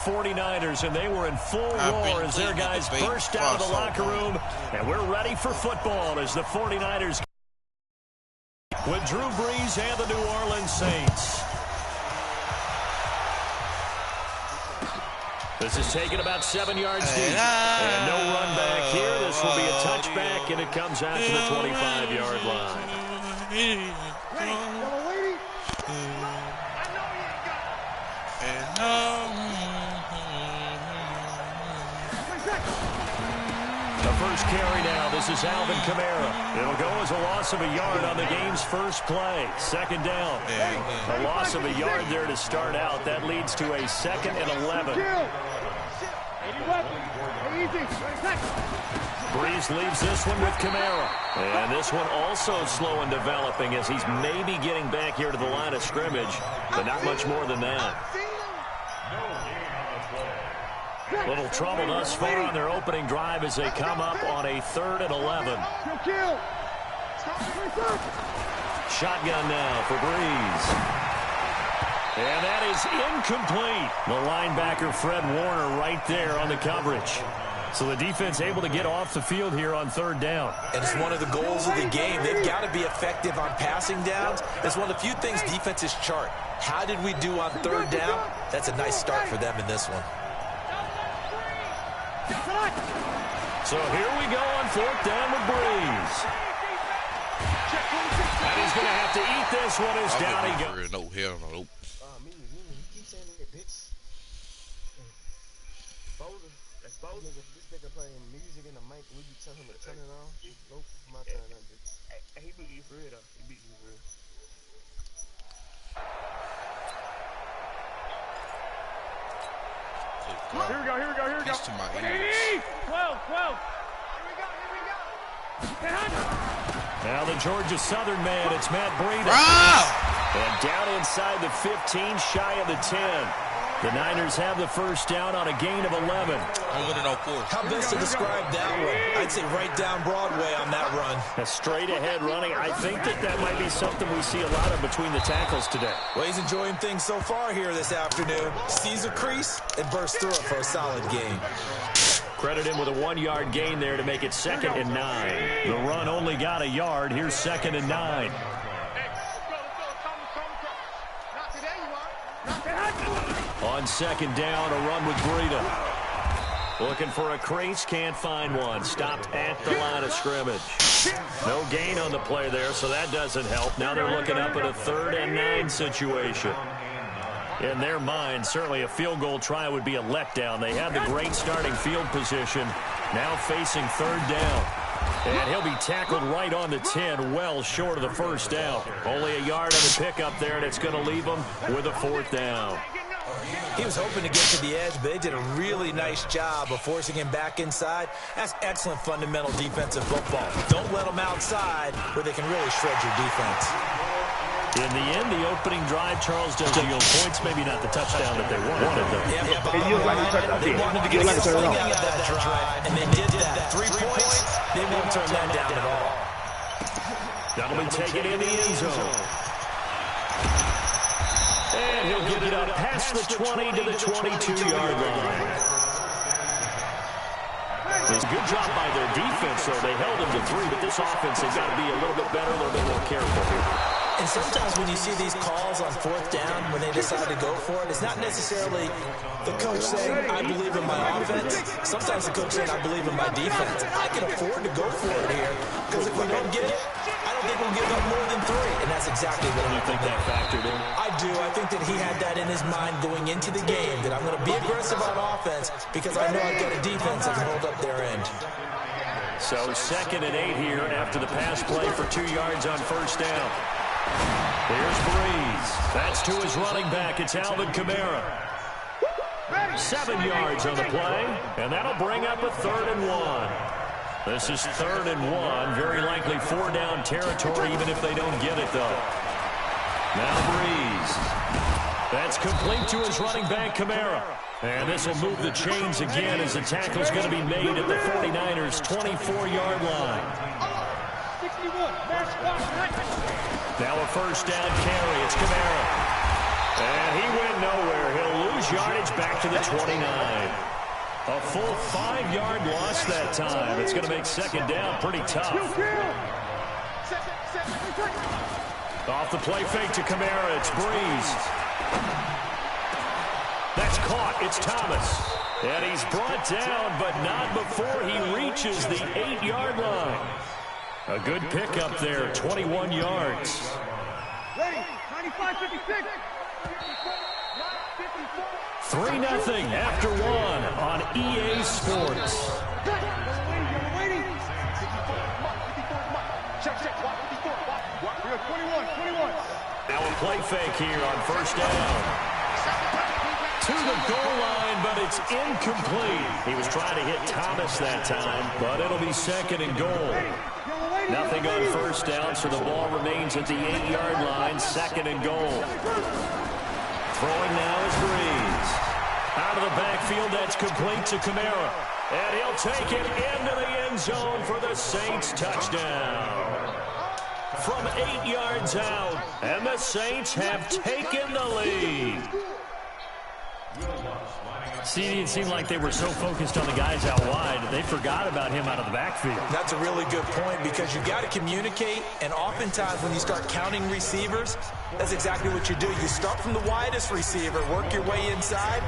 49ers, and they were in full roar as their guys burst out of the locker room, and we're ready for football as the 49ers with Drew Brees and the New Orleans Saints. This is taken about 7 yards deep, and no run back here. This will be a touchback, and it comes out to the 25-yard line. The first carry now. This is Alvin Kamara. It'll go as a loss of a yard on the game's first play. Second down. A loss of a yard there to start out. That leads to a 2nd and 11. Brees leaves this one with Kamara. And this one also slow in developing as he's maybe getting back here to the line of scrimmage, but not much more than that. Little trouble thus far on their opening drive as they come up on a 3rd and 11. Shotgun now for Brees. And that is incomplete. The linebacker Fred Warner right there on the coverage. So the defense able to get off the field here on 3rd down. And it's one of the goals of the game. They've got to be effective on passing downs. It's one of the few things defenses chart. How did we do on 3rd down? That's a nice start for them in this one. So here we go on 4th down with Brees. And he's going to have to eat this one as down he goes. No, hell no. This nigga playing music in the mic. We be telling him to turn it on. Nope, my turn on, bitch. He beat you for real, though. He beat you for real. Here we go, here we go, here we go. To my ears. 12, 12. Here we go. Now the Georgia Southern man, it's Matt Breida. And down inside the 15, shy of the 10. The Niners have the first down on a gain of 11. How best to describe that one? I'd say right down Broadway on that run. A straight ahead running. I think that might be something we see a lot of between the tackles today. Well, he's enjoying things so far here this afternoon. Sees a crease and bursts through it for a solid gain. Credit him with a 1-yard gain there to make it 2nd and 9. The run only got a yard. Here's 2nd and 9. On 2nd down, a run with Breida. Looking for a crease, can't find one. Stopped at the line of scrimmage. No gain on the play there, so that doesn't help. Now they're looking up at a 3rd and 9 situation. In their mind, certainly a field goal try would be a letdown. They had the great starting field position, now facing 3rd down. And he'll be tackled right on the 10, well short of the first down. Only a yard on the pickup there, and it's going to leave him with a 4th down. He was hoping to get to the edge, but they did a really nice job of forcing him back inside. That's excellent fundamental defensive football. Don't let them outside where they can really shred your defense. In the end, the opening drive, Charles does yield points. Maybe not the touchdown that they wanted, though. They wanted to get something out of that drive, and they did that. 3 points, they won't turn that down at all. That'll be taken in the end zone. And he'll get it up past the 20 to the 22-yard line. It was a good job by their defense, though. They held them to 3, but this offense has got to be a little bit better, a little bit more careful here. And sometimes when you see these calls on 4th down, when they decide to go for it, it's not necessarily the coach saying, I believe in my offense. Sometimes the coach saying, I believe in my defense. I can afford to go for it here, because if we don't get it, I don't think we'll give up more than 3. And that's exactly what I think that factored in. I do. I think that he had that in his mind going into the game, that I'm going to be aggressive on offense because I know I've got a defense that can hold up their end. So 2nd and 8 here after the pass play for 2 yards on first down. Here's Brees. That's to his running back. It's Alvin Kamara. 7 yards on the play, and that'll bring up a 3rd and 1. This is 3rd and 1. Very likely 4 down territory, even if they don't get it, though. Now Brees. That's complete to his running back, Kamara. And this will move the chains again as the tackle's going to be made at the 49ers' 24-yard line. Now a first down carry. It's Kamara. And he went nowhere. He'll lose lose yardage back to the 29. A full 5-yard loss that time. It's going to make second down pretty tough. Off the play fake to Kamara. It's Breeze. That's caught. It's Thomas. And he's brought down, but not before he reaches the 8-yard line. A good pickup there, 21 yards. Ready, 95-56. 3-0 after one on EA Sports. Now a play fake here on first down. To the goal line, but it's incomplete. He was trying to hit Thomas that time, but it'll be second and goal. Nothing on first down, so the ball remains at the 8-yard line, second and goal. Throwing now is Breeze. Out of the backfield, that's complete to Kamara. And he'll take it into the end zone for the Saints touchdown. From 8 yards out, and the Saints have taken the lead. See, it seemed like they were so focused on the guys out wide, they forgot about him out of the backfield. That's a really good point because you got to communicate, and oftentimes when you start counting receivers, that's exactly what you do. You start from the widest receiver, work your way inside.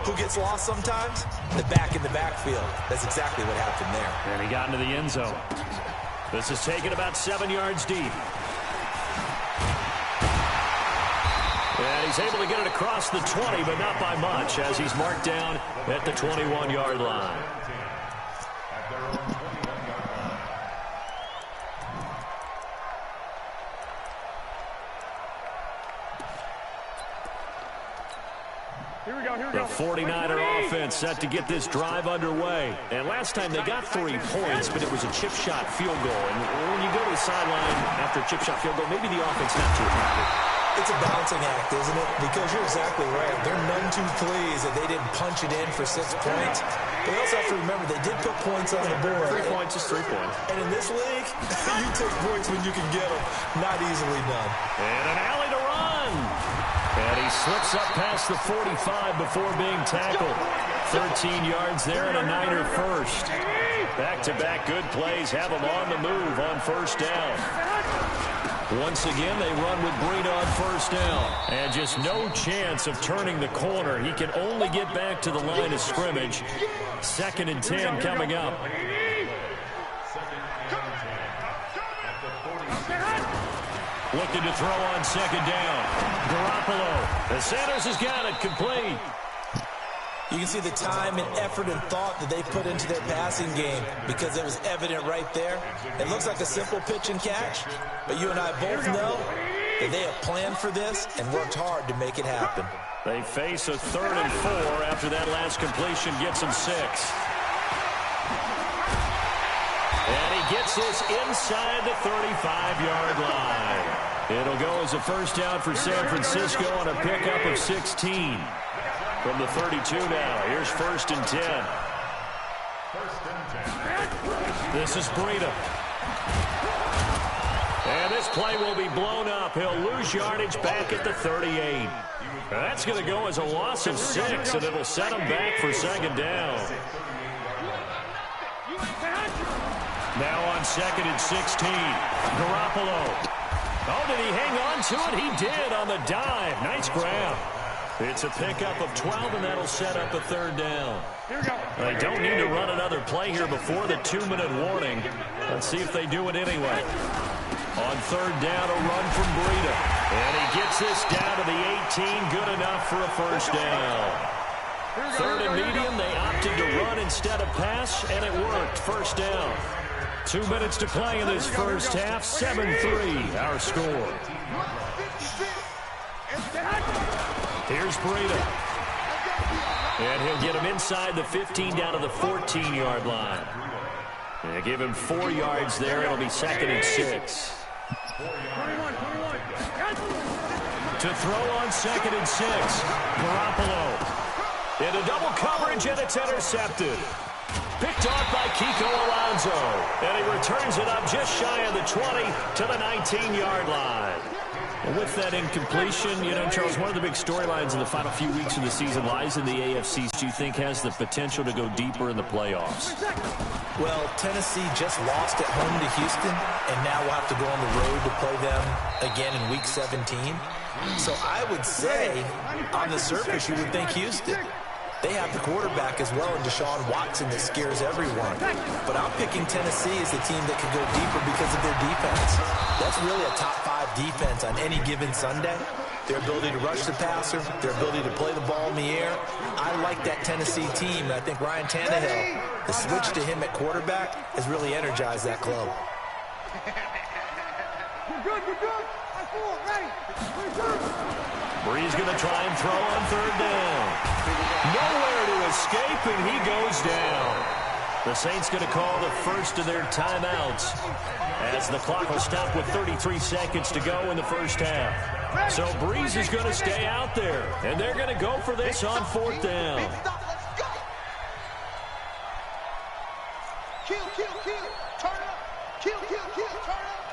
Who gets lost sometimes? The back in the backfield. That's exactly what happened there. And he got into the end zone. This is taken about 7 yards deep. And he's able to get it across the 20, but not by much, as he's marked down at the 21-yard line. The 49er offense set to get this drive underway. And last time they got 3 points, but it was a chip shot field goal. And when you go to the sideline after a chip shot field goal, maybe the offense not too happy. It's a balancing act, isn't it? Because you're exactly right. They're none too pleased that they didn't punch it in for 6 points. But you also have to remember they did put points on the board. 3 points is 3 points. And in this league, you take points when you can get them. Not easily done. And an alley to run. And he slips up past the 45 before being tackled. 13 yards there and a Niner first. Back-to-back good plays have him on the move on first down. Once again, they run with Breida on first down. And just no chance of turning the corner. He can only get back to the line of scrimmage. 2nd and 10 coming up. Looking to throw on 2nd down. Garoppolo. The Sanders has got it complete. You can see the time and effort and thought that they put into their passing game because it was evident right there. It looks like a simple pitch and catch, but you and I both know that they have planned for this and worked hard to make it happen. They face a 3rd and 4 after that last completion gets them 6. And he gets this inside the 35-yard line. It'll go as a first down for San Francisco on a pickup of 16. From the 32 now, here's 1st and 10. This is Breida. And this play will be blown up. He'll lose yardage back at the 38. That's going to go as a loss of 6, and it'll set him back for 2nd down. Now on 2nd and 16, Garoppolo. Oh, did he hang on to it? He did on the dive. Nice grab. It's a pickup of 12, and that'll set up a 3rd down. They don't need to run another play here before the 2-minute warning. Let's see if they do it anyway. On 3rd down, a run from Breida. And he gets this down to the 18, good enough for a first down. 3rd and medium, they opted to run instead of pass, and it worked. First down. 2 minutes to play in this first half. 7-3, our score. Here's Breida. And he'll get him inside the 15 down to the 14-yard line. And give him 4 yards there. It'll be 2nd and 6. To throw on 2nd and 6. Garoppolo. Into double coverage, and it's intercepted. Picked off by Kiko Alonso. And he returns it up just shy of the 20 to the 19-yard line. With that incompletion, you know, Charles, one of the big storylines in the final few weeks of the season lies in the AFC. Do you think has the potential to go deeper in the playoffs? Well, Tennessee just lost at home to Houston, and now we'll have to go on the road to play them again in Week 17. So I would say, on the surface, you would think Houston. They have the quarterback as well in Deshaun Watson that scares everyone. But I'm picking Tennessee as the team that could go deeper because of their defense. That's really a top 5 defense on any given Sunday. Their ability to rush the passer, their ability to play the ball in the air. I like that Tennessee team, and I think Ryan Tannehill, the switch to him at quarterback, has really energized that club. You're good, you're good. High 4, ready. Brees going to try and throw on 3rd down. Nowhere to escape, and he goes down. The Saints going to call the first of their timeouts as the clock will stop with 33 seconds to go in the first half. So Brees is going to stay out there, and they're going to go for this on 4th down. Kill, kill, kill. Turn up. Kill, kill, kill. Turn up.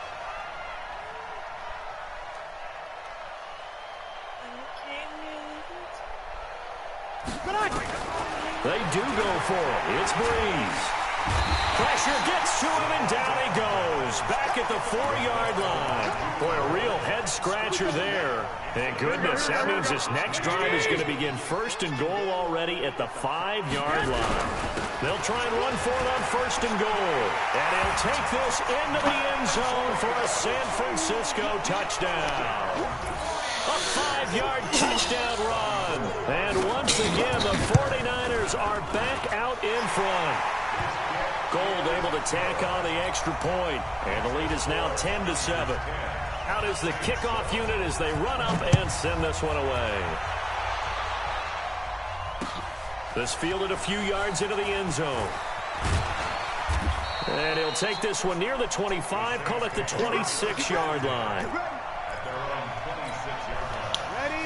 They do go for it. It's Brees. Pressure gets to him, and down he goes. Back at the 4-yard line. Boy, a real head-scratcher there. And goodness, that means this next drive is going to begin 1st and goal already at the 5-yard line. They'll try and run for it on 1st and goal. And he'll take this into the end zone for a San Francisco touchdown. A 5-yard touchdown run. And once again, the 49ers are back out in front. Gold able to tack on the extra point. And the lead is now 10-7. Out is the kickoff unit as they run up and send this one away. This fielded a few yards into the end zone. And he'll take this one near the 25, call it the 26-yard line.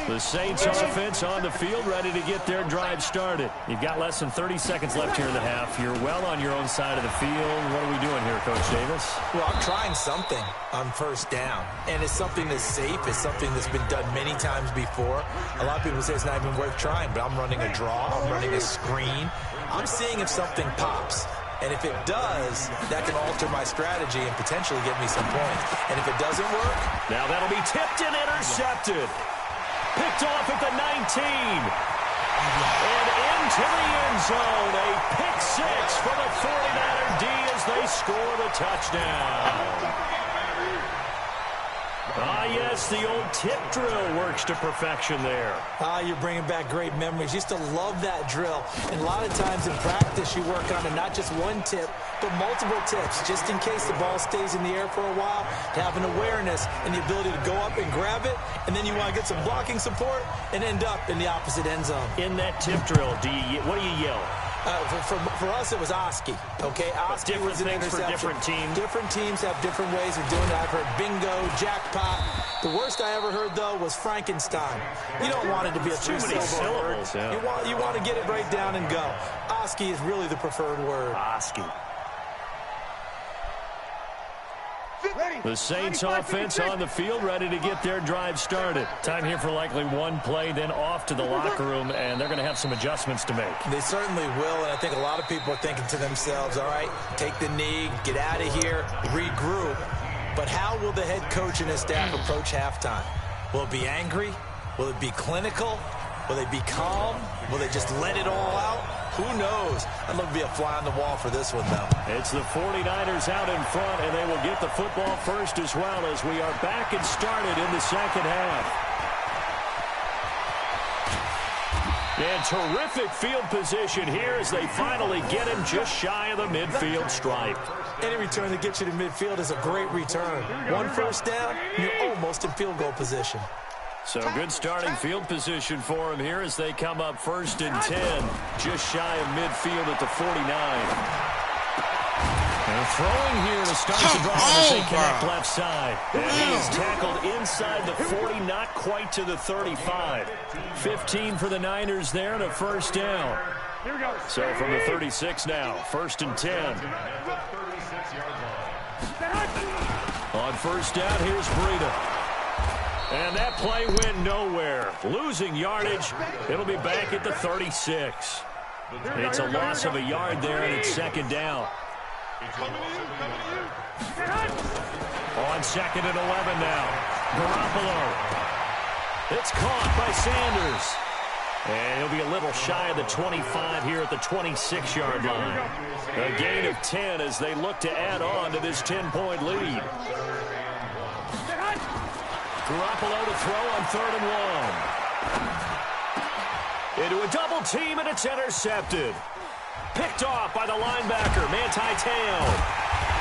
The Saints offense on the field, ready to get their drive started. You've got less than 30 seconds left here in the half. You're well on your own side of the field. What are we doing here, Coach Davis? Well, I'm trying something on 1st down, and it's something that's safe. It's something that's been done many times before. A lot of people say it's not even worth trying, but I'm running a draw. I'm running a screen. I'm seeing if something pops. And if it does, that can alter my strategy and potentially get me some points. And if it doesn't work, now that'll be tipped and intercepted. Picked off at the 19. And into the end zone. A pick 6 for the 49er D as they score the touchdown. Ah, yes, the old tip drill works to perfection there. Ah, you're bringing back great memories. Used to love that drill. And a lot of times in practice, you work on it, not just one tip, but multiple tips, just in case the ball stays in the air for a while, to have an awareness and the ability to go up and grab it, and then you want to get some blocking support and end up in the opposite end zone. In that tip drill, what do you yell? For us, it was Oski. Okay, Oski was an interception. For different teams. Different teams have different ways of doing that. I've heard bingo, jackpot. The worst I ever heard, though, was Frankenstein. You don't want it to be a two-syllable word. Yeah. You want to get it right down and go. Oski is really the preferred word. Oski. The Saints offense on the field, ready to get their drive started. Time here for likely one play, then off to the locker room, and they're going to have some adjustments to make. They certainly will, and I think a lot of people are thinking to themselves, all right, take the knee, get out of here, regroup. But how will the head coach and his staff approach halftime? Will it be angry? Will it be clinical? Will they be calm? Will they just let it all out? Who knows? I'd love to be a fly on the wall for this one, though. It's the 49ers out in front, and they will get the football first as well as we are back and started in the second half. And terrific field position here as they finally get him just shy of the midfield stripe. Any return that gets you to midfield is a great return. One first down, you're almost in field goal position. So good starting field position for him here as they come up 1st and 10, just shy of midfield at the 49. And throwing here to start the drive as they connect left side. And he is tackled inside the 40, not quite to the 35. 15 for the Niners there and a first down. So from the 36 now, 1st and 10. On 1st down, here's Breida. And that play went nowhere. Losing yardage. It'll be back at the 36. It's a loss of a yard there, and it's second down. On second and 11 now. Garoppolo. It's caught by Sanders. And he'll be a little shy of the 25 here at the 26-yard line. A gain of 10 as they look to add on to this 10-point lead. Garoppolo to throw on 3rd and 1. Into a double team, and it's intercepted. Picked off by the linebacker, Manti Te'o.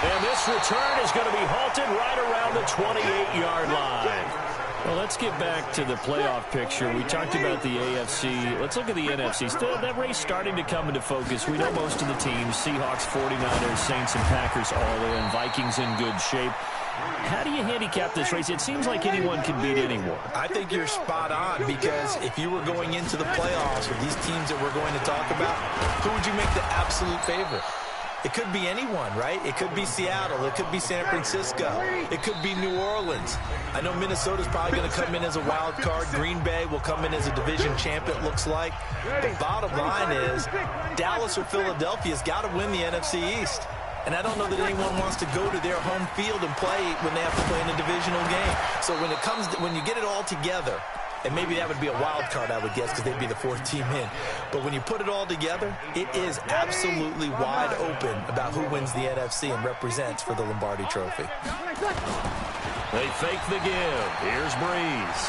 And this return is going to be halted right around the 28-yard line. Well, let's get back to the playoff picture. We talked about the AFC. Let's look at the NFC. Still, that race starting to come into focus. We know most of the teams, Seahawks, 49ers, Saints, and Packers all in. Vikings in good shape. How do you handicap this race? It seems like anyone can beat anyone. I think you're spot on, because if you were going into the playoffs with these teams that we're going to talk about, who would you make the absolute favorite? It could be anyone, right? It could be Seattle. It could be San Francisco. It could be New Orleans. I know Minnesota's probably going to come in as a wild card. Green Bay will come in as a division champ, it looks like. The bottom line is Dallas or Philadelphia's got to win the NFC East. And I don't know that anyone wants to go to their home field and play when they have to play in a divisional game. So when you get it all together, and maybe that would be a wild card, I would guess, because they'd be the 4th team in. But when you put it all together, it is absolutely wide open about who wins the NFC and represents for the Lombardi Trophy. They fake the give. Here's Breeze.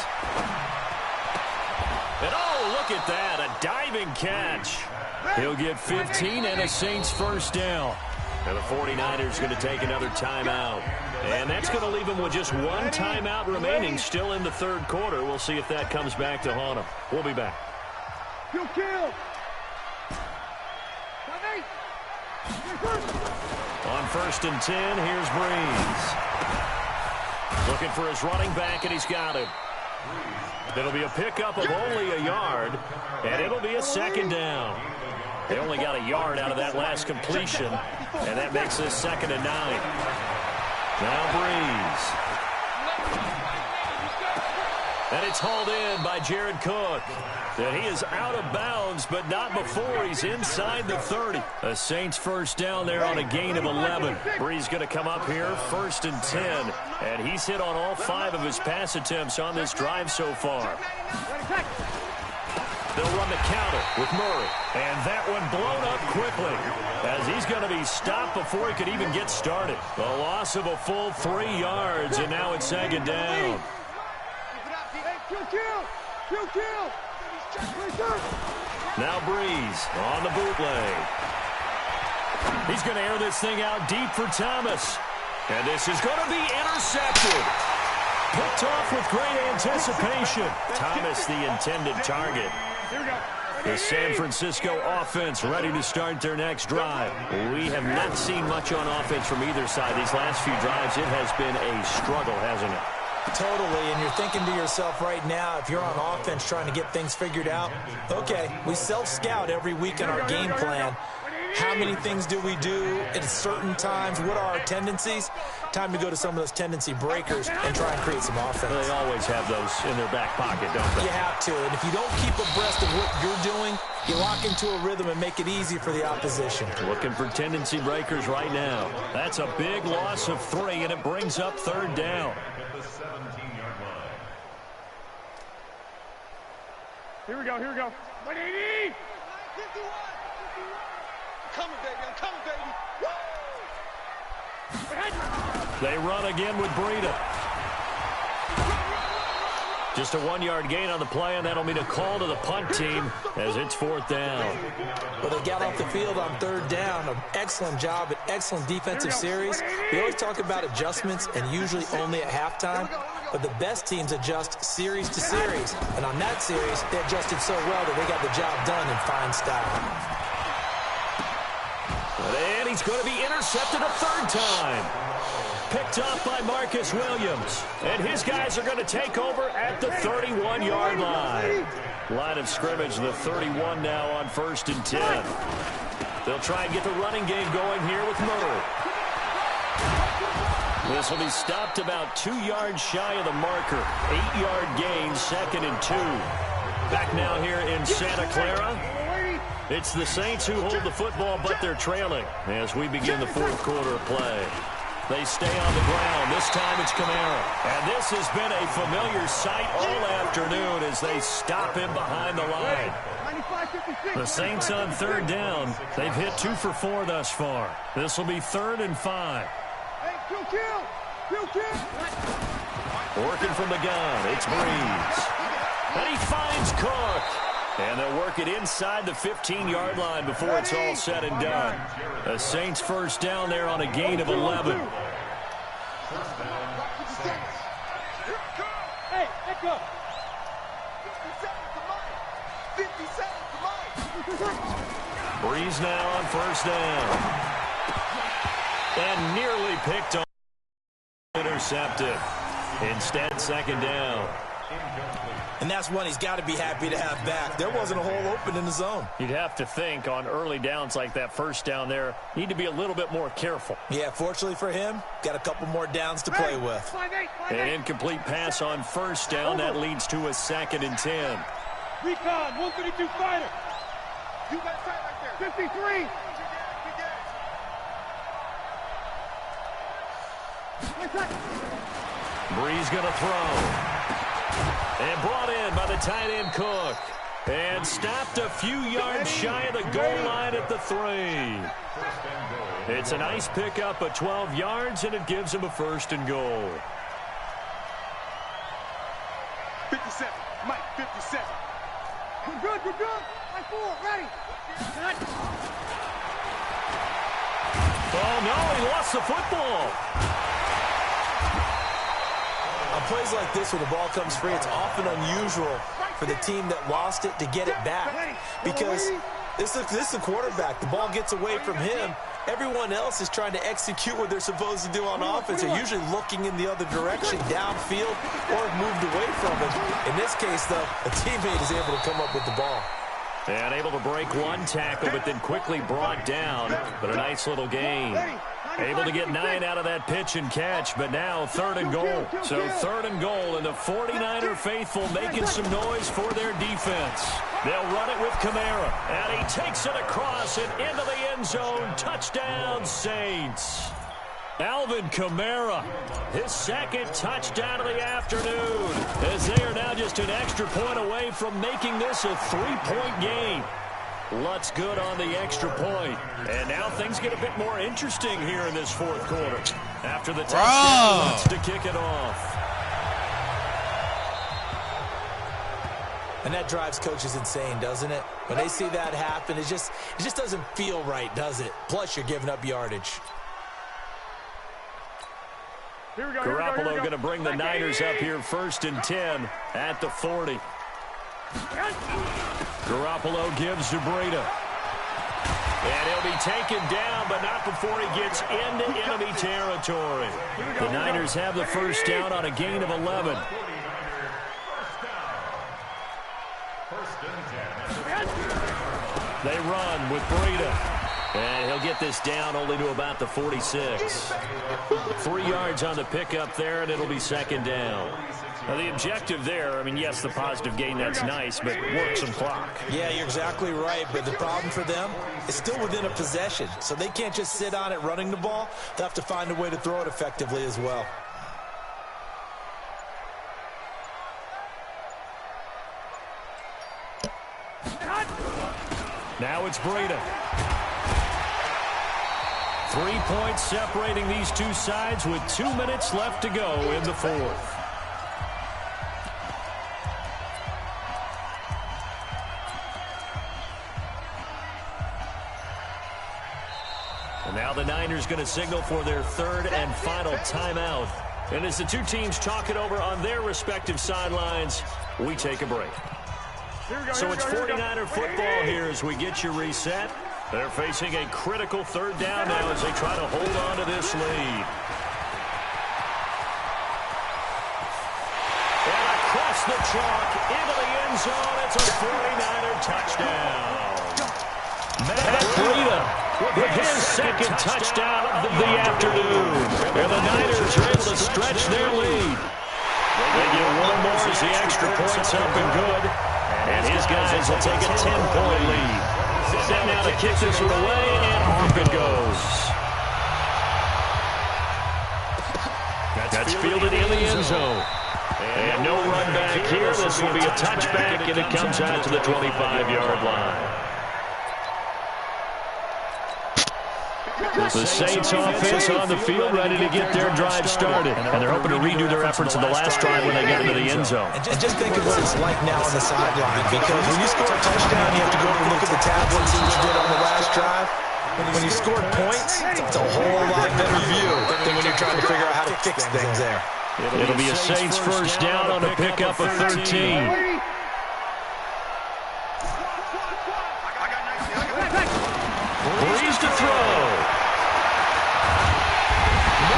And oh, look at that, a diving catch. He'll get 15 and a Saints first down. And the 49ers going to take another timeout. And that's going to leave them with just one timeout remaining still in the 3rd quarter. We'll see if that comes back to haunt them. We'll be back. On 1st and 10, here's Breeze. Looking for his running back, and he's got it. It'll be a pickup of only a yard, and it'll be a second down. They only got a yard out of that last completion, and that makes this 2nd and 9. Now Breeze. And it's hauled in by Jared Cook. And he is out of bounds, but not before he's inside the 30. A Saints first down there on a gain of 11. Breeze going to come up here, 1st and 10. And he's hit on all 5 of his pass attempts on this drive so far. They'll run the counter with Murray. And that one blown up quickly as he's going to be stopped before he could even get started. A loss of a full 3 yards, and now it's 2nd down. Now Breeze on the bootleg. He's going to air this thing out deep for Thomas. And this is going to be intercepted. Picked off with great anticipation. Thomas, the intended target. The San Francisco offense ready to start their next drive. We have not seen much on offense from either side. These last few drives, it has been a struggle, hasn't it? Totally, and you're thinking to yourself right now, if you're on offense trying to get things figured out, okay, we self-scout every week in our game plan. How many things do we do at certain times? What are our tendencies? Time to go to some of those tendency breakers and try and create some offense. They always have those in their back pocket, don't they? You have to, and if you don't keep abreast of what you're doing, you lock into a rhythm and make it easy for the opposition. Looking for tendency breakers right now. That's a big loss of 3, and it brings up 3rd down. Here we go. 180. Coming, baby. I'm coming, baby. Woo! They run again with Breida. Just a 1-yard gain on the play, and that'll mean a call to the punt team as it's 4th down. Well, they got off the field on 3rd down. An excellent job, an excellent defensive series. We always talk about adjustments, and usually only at halftime. But the best teams adjust series to series. And on that series, they adjusted so well that they got the job done in fine style. And he's going to be intercepted a 3rd time. Picked up by Marcus Williams. And his guys are going to take over at the 31-yard line. Line of scrimmage, the 31 now on 1st and 10. They'll try and get the running game going here with Murray. This will be stopped about 2 yards shy of the marker. 8-yard gain, 2nd and 2. Back now here in Santa Clara. It's the Saints who hold the football, but they're trailing as we begin the 4th quarter of play. They stay on the ground. This time it's Kamara. And this has been a familiar sight all afternoon as they stop him behind the line. The Saints on 3rd down. They've hit 2 for 4 thus far. This will be 3rd and 5. Working from the gun. It's Breeze. And he finds Cook. And they'll work it inside the 15-yard line before it's all said and done. The Saints first down there on a gain of 11. Hey, let's go. 57, come on. Breeze now on first down. And nearly picked on. Intercepted. Instead, 2nd down. And that's one he's got to be happy to have back. There wasn't a hole open in the zone. You'd have to think on early downs like that first down there, need to be a little bit more careful. Yeah, fortunately for him, got a couple more downs to play with. An incomplete pass on first down. That leads to a 2nd and 10. Recon, 132 fighter. You got a sight right there. 53. Breeze going to throw. And brought in by the tight end Cook. And stopped a few yards shy of the goal line at the 3. It's a nice pickup of 12 yards, and it gives him a 1st and goal. 57, Mike, 57. We're good, we're good. Mike 4, ready. Oh, no, he lost the football. On plays like this, when the ball comes free, it's often unusual for the team that lost it to get it back. Because this is the quarterback. The ball gets away from him. Everyone else is trying to execute what they're supposed to do on offense. They're usually looking in the other direction, downfield, or have moved away from it. In this case, though, a teammate is able to come up with the ball. And able to break one tackle, but then quickly brought down. But a nice little gain. Able to get 9 out of that pitch and catch, but now 3rd and goal. So 3rd and goal, and the 49er faithful making some noise for their defense. They'll run it with Kamara, and he takes it across and into the end zone. Touchdown, Saints. Alvin Kamara, his 2nd touchdown of the afternoon, as they are now just an extra point away from making this a 3-point game. Lutz good on the extra point. And now things get a bit more interesting here in this 4th quarter. After the touchdown, Lutz to kick it off. And that drives coaches insane, doesn't it? When they see that happen, it just doesn't feel right, does it? Plus, you're giving up yardage. Garoppolo going to bring the Niners up here 1st and 10 at the 40. Garoppolo gives to Breida. And he'll be taken down, but not before he gets into enemy territory. The Niners have the first down on a gain of 11. They run with Breida. And he'll get this down only to about the 46. 3 yards on the pickup there, and it'll be 2nd down. Now, the objective there, I mean, yes, the positive gain, that's nice, but work some clock. Yeah, you're exactly right, but the problem for them is still within a possession, so they can't just sit on it running the ball. They'll have to find a way to throw it effectively as well. Now it's Breida. 3 points separating these two sides with 2 minutes left to go in the 4th. And now the Niners going to signal for their 3rd and final timeout. And as the two teams talk it over on their respective sidelines, we take a break. So it's 49er football here as we get you reset. They're facing a critical 3rd down now as they try to hold on to this lead. And across the chalk into the end zone. It's a 49er touchdown. Matt Breida with his second touchdown of the afternoon. And the Niners are able to stretch their lead. They get one more as the extra point's up and good. And his guys will take a 10-point lead. Set now to kick this one away, and off it goes. That's fielded in the end zone. And no run back here. This will be a touchback, and it comes out to the 25-yard line. The Saints offense on the field, ready to get their drive started. And they're hoping to redo their efforts in the last drive when they get into the end zone. And just think of what it's like now on the sideline. Because when you score a touchdown, you have to go and look at the tablet and see what you did on the last drive. When you score points, it's a whole lot better view than when you're trying to figure out how to fix things there. It'll be a Saints first down on a pickup of 13. Breeze to throw.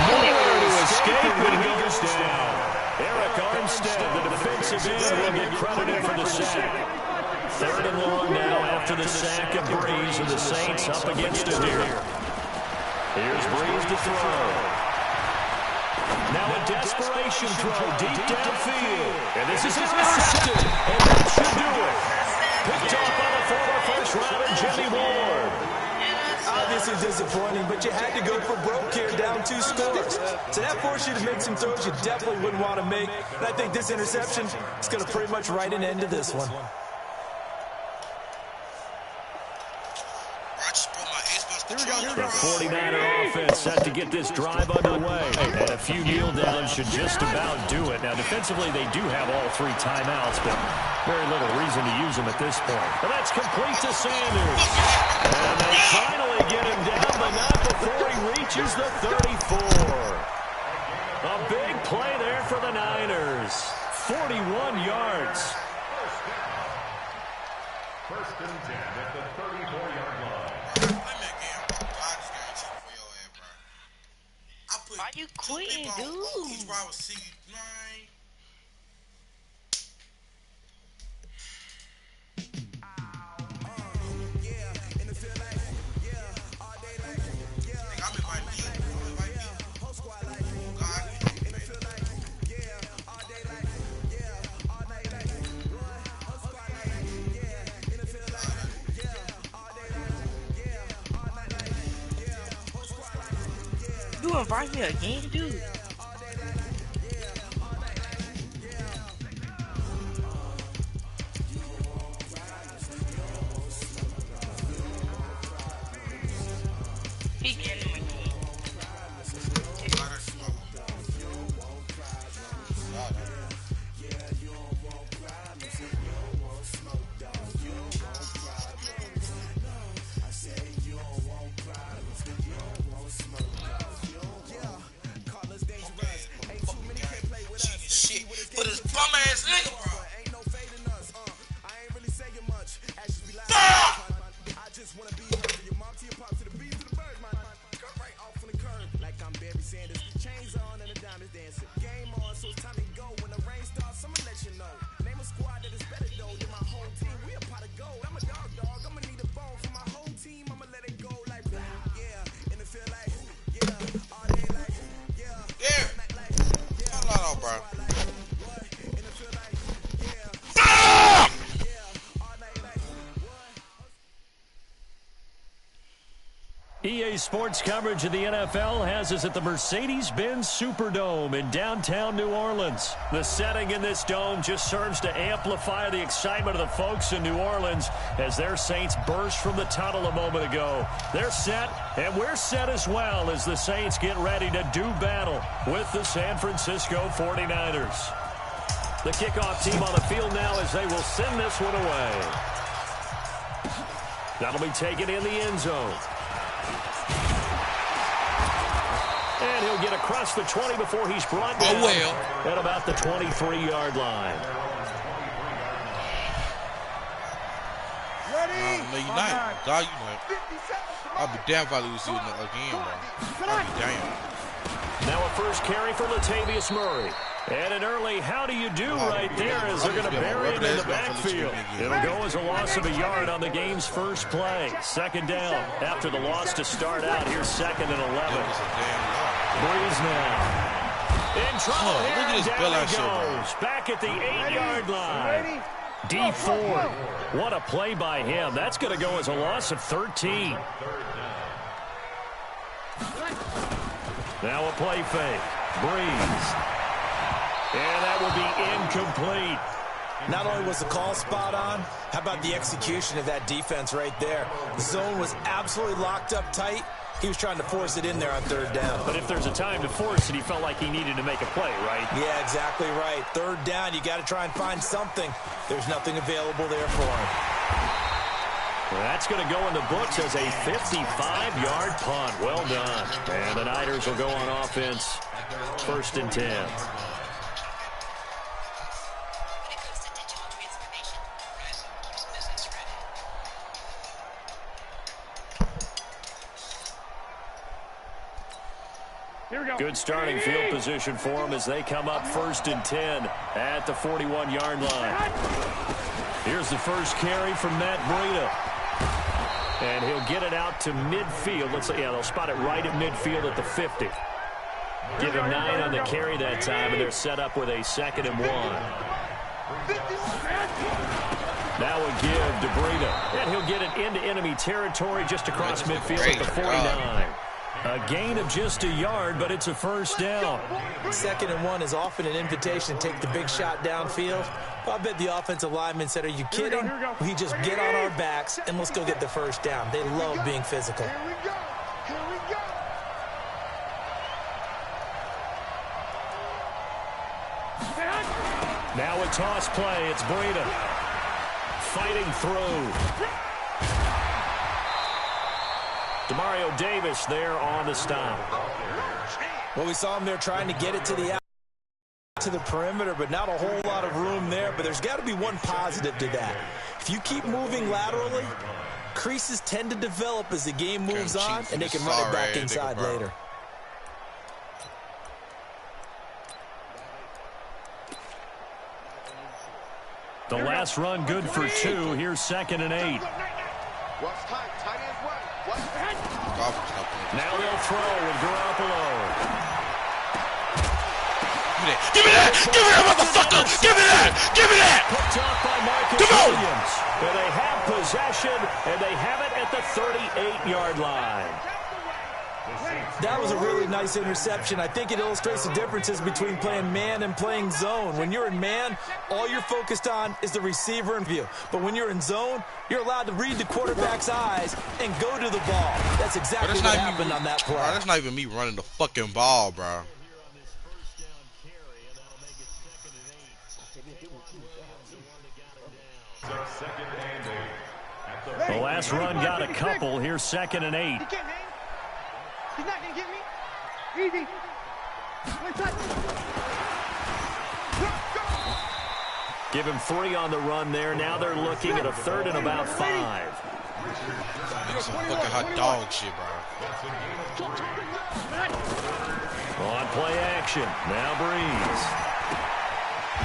Nowhere to escape when he goes down. Eric Armstead, the defensive end, will get credited for the sack. Third and long now after the sack of Breeze, and the Saints up against it here. Here's Breeze to throw. Now a desperation throw deep downfield. And this is intercepted. And that should do it. Picked off by the former first-rounder, Jimmy Ward. Obviously disappointing, but you had to go for broke here, down 2 scores. So that forced you to make some throws you definitely wouldn't want to make. And I think this interception is going to pretty much write an end to this one. The 49er offense set to get this drive underway. And a few kneel downs should just about do it. Now, defensively, they do have all 3 timeouts, but very little reason to use them at this point. But that's complete to Sanders. And they finally get him down, but not before he reaches the 34. A big play there for the Niners. 41 yards. First and 10 at the 34-yard line. Why you quitting, dude? Each wide receiver, man. You invite me again, dude? He getting him again. But this bum ass nigga, bro. I just wanna be heard. Your mom to your pop to the beat to the birds, man. Cut right off on the curb like I'm Barry Sanders. Chains on and the diamonds dancing. Game on, so it's time to go. When the rain starts, I'ma let you know. Name a squad that is better though than my whole team. We a pot of gold. I'm a dog. I'ma need a bone for my whole team. I'ma let it go like yeah. And it feel like yeah. All day like yeah. Yeah. Hold on, bro. EA Sports coverage of the NFL has us at the Mercedes-Benz Superdome in downtown New Orleans. The setting in this dome just serves to amplify the excitement of the folks in New Orleans as their Saints burst from the tunnel a moment ago. They're set, and we're set as well as the Saints get ready to do battle with the San Francisco 49ers. The kickoff team on the field now as they will send this one away. That'll be taken in the end zone. And he'll get across the 20 before he's brought down at about the 23-yard line. Ready? No, you not. God, you not. I'll be damn if I lose you again, bro. I'll be damn. Now a first carry for Latavius Murray. And an early how do you do right there as they're going to bury it in the backfield. It'll go as a loss of a yard on the game's first play. Second down after the loss to start out. Here's 2nd and 11. Breeze now. In trouble here. Look at this down he goes. Back at the 8-yard line. D Ford. What a play by him. That's going to go as a loss of 13. Now a play fake. Breeze. And that will be incomplete. Not only was the call spot on, how about the execution of that defense right there? The zone was absolutely locked up tight. He was trying to force it in there on 3rd down. But if there's a time to force it, he felt like he needed to make a play, right? Yeah, exactly right. 3rd down, you got to try and find something. There's nothing available there for him. Well, that's going to go in the books as a 55-yard punt. Well done. And the Niners will go on offense. 1st and 10. Good starting field position for them as they come up 1st and 10 at the 41-yard line. Here's the first carry from Matt Breida. And he'll get it out to midfield. Looks like, yeah, they'll spot it right at midfield at the 50. Give him 9 on the carry that time, and they're set up with a 2nd and 1. Now a give to Breida. And he'll get it into enemy territory just across midfield at the 49. A gain of just a yard, but it's a 1st down. 2nd and 1 is often an invitation to take the big shot downfield. I bet the offensive lineman said, are you kidding? We just get on our backs and let's go get the 1st down. They love being physical. Now a toss play. It's Breida fighting through. Demario Davis there on the stop. Well, we saw him there trying to get it to the perimeter, but not a whole lot of room there. But there's got to be one positive to that. If you keep moving laterally, creases tend to develop as the game moves on, and they can run it back inside later. The last run good for 2. Here's 2nd and 8. Now they'll throw with Garoppolo. Give me that! Give me that, motherfucker! Give me that! Give me that! Picked off by Marcus Williams. And they have possession, and they have it at the 38-yard line. That was a really nice interception. I think it illustrates the differences between playing man and playing zone. When you're in man, all you're focused on is the receiver in view. But when you're in zone, you're allowed to read the quarterback's eyes and go to the ball. That's exactly what happened on that play. Bro, that's not even me running the fucking ball, bro. The last run got a couple. Here's 2nd and 8. He's not going to get me. Easy. Give him 3 on the run there. Now they're looking at a 3rd and about 5. That's some fucking hot dog shit, bro. On play action. Now Breeze.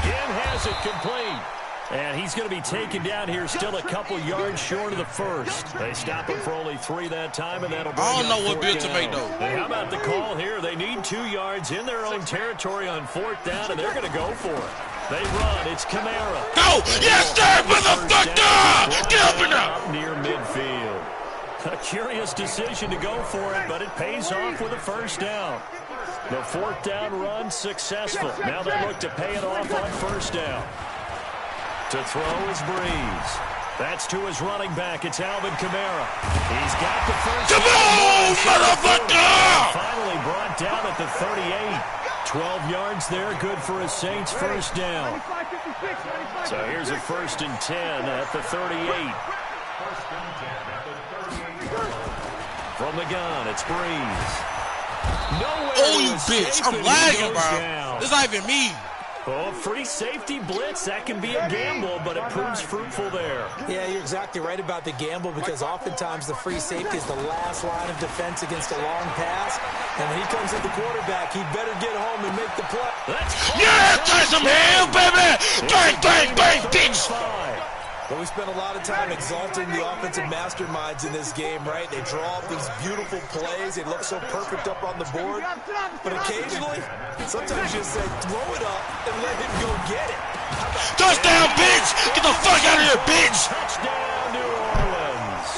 Again has it complete. And he's going to be taken down here still a couple yards short of the 1st. They stop him for only 3 that time, and that'll bring I don't know what bill to make, though. And how about the call here? They need 2 yards in their own territory on 4th down, and they're going to go for it. They run. It's Kamara. Go! Yes, sir, motherfucker! Get up in there! Up near midfield. A curious decision to go for it, but it pays off with a 1st down. The 4th down run successful. Now they look to pay it off on 1st down. To throw is Breeze. That's to his running back. It's Alvin Kamara. He's got the 1st. Come on, motherfucker! Finally brought down at the 38. 12 yards there, good for a Saints 1st down. So here's a 1st and 10 at the 38. From the gun, it's Breeze. Nowhere oh, you bitch. I'm lagging, bro. It's not even me. Oh, free safety blitz. That can be a gamble, but it proves fruitful there. Yeah, you're exactly right about the gamble because oftentimes the free safety is the last line of defense against a long pass. And when he comes at the quarterback, he'd better get home and make the play. Yeah, Tyson Hill, baby! Bang, bang, bang, bitch! Well, we spent a lot of time exalting the offensive masterminds in this game, right? They draw up these beautiful plays. They look so perfect up on the board. But occasionally, sometimes you just say, throw it up and let him go get it. Touchdown, bitch! Get the fuck out of here, bitch! Touchdown, New Orleans.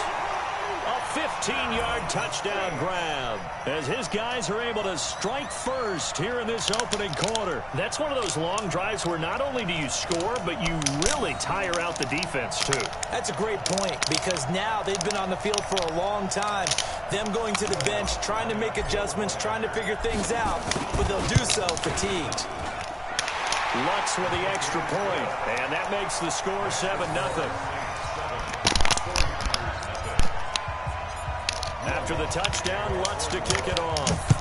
A 15-yard touchdown grab as his guys are able to strike first here in this opening quarter. That's one of those long drives where not only do you score, but you really tire out the defense, too. That's a great point because now they've been on the field for a long time. Them going to the bench, trying to make adjustments, trying to figure things out, but they'll do so fatigued. Lutz with the extra point, and that makes the score 7-0. After the touchdown, Lutz to kick it off.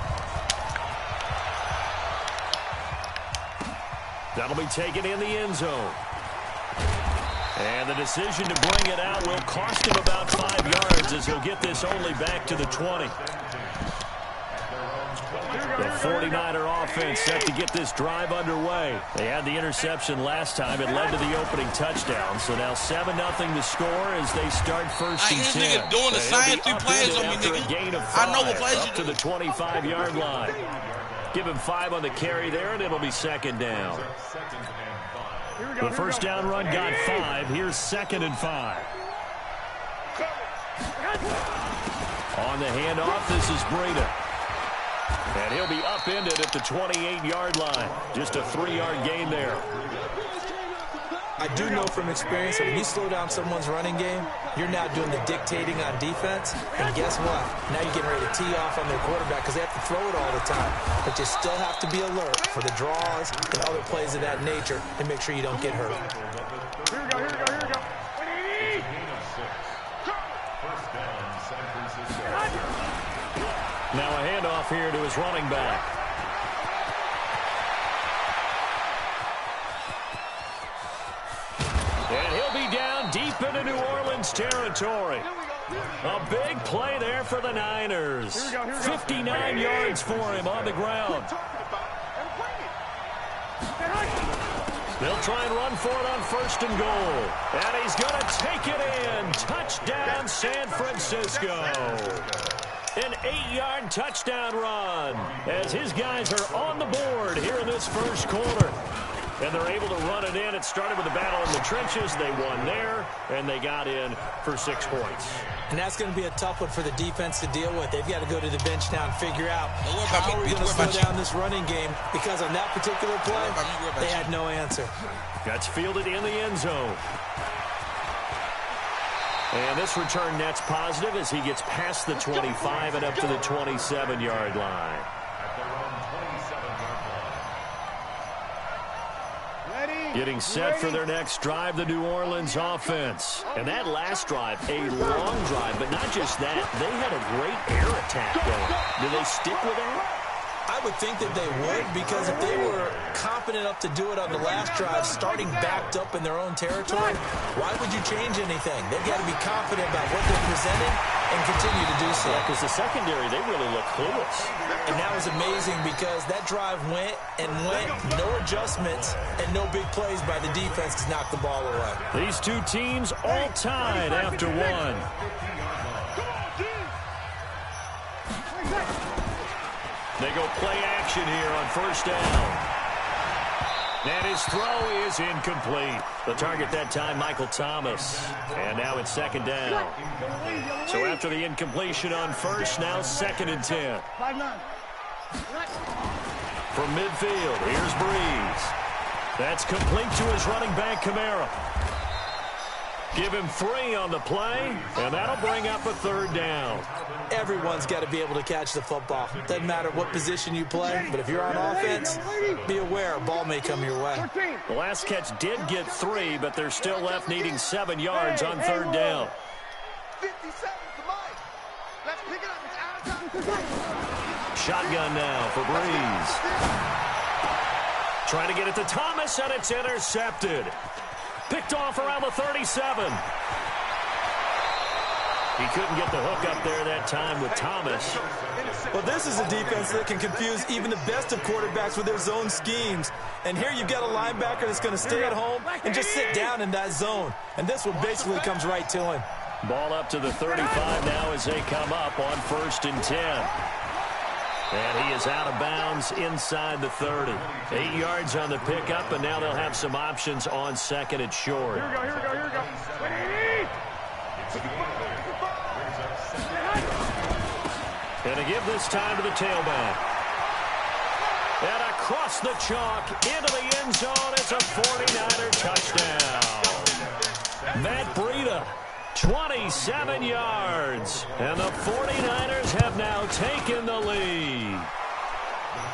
That'll be taken in the end zone. And the decision to bring it out will cost him about 5 yards as he'll get this only back to the 20. The 49er offense set to get this drive underway. They had the interception last time. It led to the opening touchdown. So now 7-0 the score as they start first and 10. This nigga doing the science plays on me, nigga. A gain of 5, I know what plays up to the 25-yard line. Give him 5 on the carry there, and it'll be second down. The first down run got 5. Here's 2nd and 5. On the handoff, this is Breida. And he'll be upended at the 28-yard line. Just a 3-yard gain there. I do know from experience that when you slow down someone's running game, you're now doing the dictating on defense. And guess what? Now you're getting ready to tee off on their quarterback because they have to throw it all the time. But you still have to be alert for the draws and other plays of that nature and make sure you don't get hurt. Here we go, here we go, here we go. Now a handoff here to his running back. And he'll be down deep into New Orleans territory. A big play there for the Niners. 59 yards for him on the ground. They'll try and run for it on 1st and goal. And he's going to take it in. Touchdown, San Francisco. An 8-yard touchdown run as his guys are on the board here in this first quarter. And they're able to run it in. It started with a battle in the trenches. They won there, and they got in for 6 points. And that's going to be a tough one for the defense to deal with. They've got to go to the bench now and figure out how are we going to slow down this running game, because on that particular play, they had no answer. That's fielded in the end zone. And this return net's positive as he gets past the 25 and up to the 27-yard line. Getting set for their next drive, the New Orleans offense. And that last drive, a long drive, but not just that. They had a great air attack going. Do they stick with that? I would think that they would, because if they were confident enough to do it on the last drive, starting backed up in their own territory, why would you change anything? They've got to be confident about what they're presenting and continue to do so. Because the secondary, they really look clueless. And that was amazing because that drive went and went, no adjustments, and no big plays by the defense to knock the ball away. These two teams all tied after one. They go play action here on 1st down. And his throw is incomplete. The target that time, Michael Thomas. And now it's 2nd down. So after the incompletion on 1st, now 2nd and 10. From midfield, here's Breeze. That's complete to his running back, Kamara. Give him 3 on the play, and that'll bring up a 3rd down. Everyone's got to be able to catch the football. Doesn't matter what position you play, but if you're on offense, be aware a ball may come your way. The last catch did get 3, but they're still left needing 7 yards on 3rd down. 50 seconds to Mike. Let's pick it up. It's out of time. Shotgun now for Breeze. Trying to get it to Thomas, and it's intercepted. Picked off around the 37. He couldn't get the hook up there that time with Thomas. Well, this is a defense that can confuse even the best of quarterbacks with their zone schemes. And here you've got a linebacker that's going to stay at home and just sit down in that zone. And this one basically comes right to him. Ball up to the 35 now as they come up on 1st and 10. And he is out of bounds inside the 30. 8 yards on the pickup, and now they'll have some options on 2nd and short. Here we go. And to give this time to the tailback. And across the chalk into the end zone. It's a 49er touchdown. Matt Breida, 27 yards. And the 49ers have now taken the lead.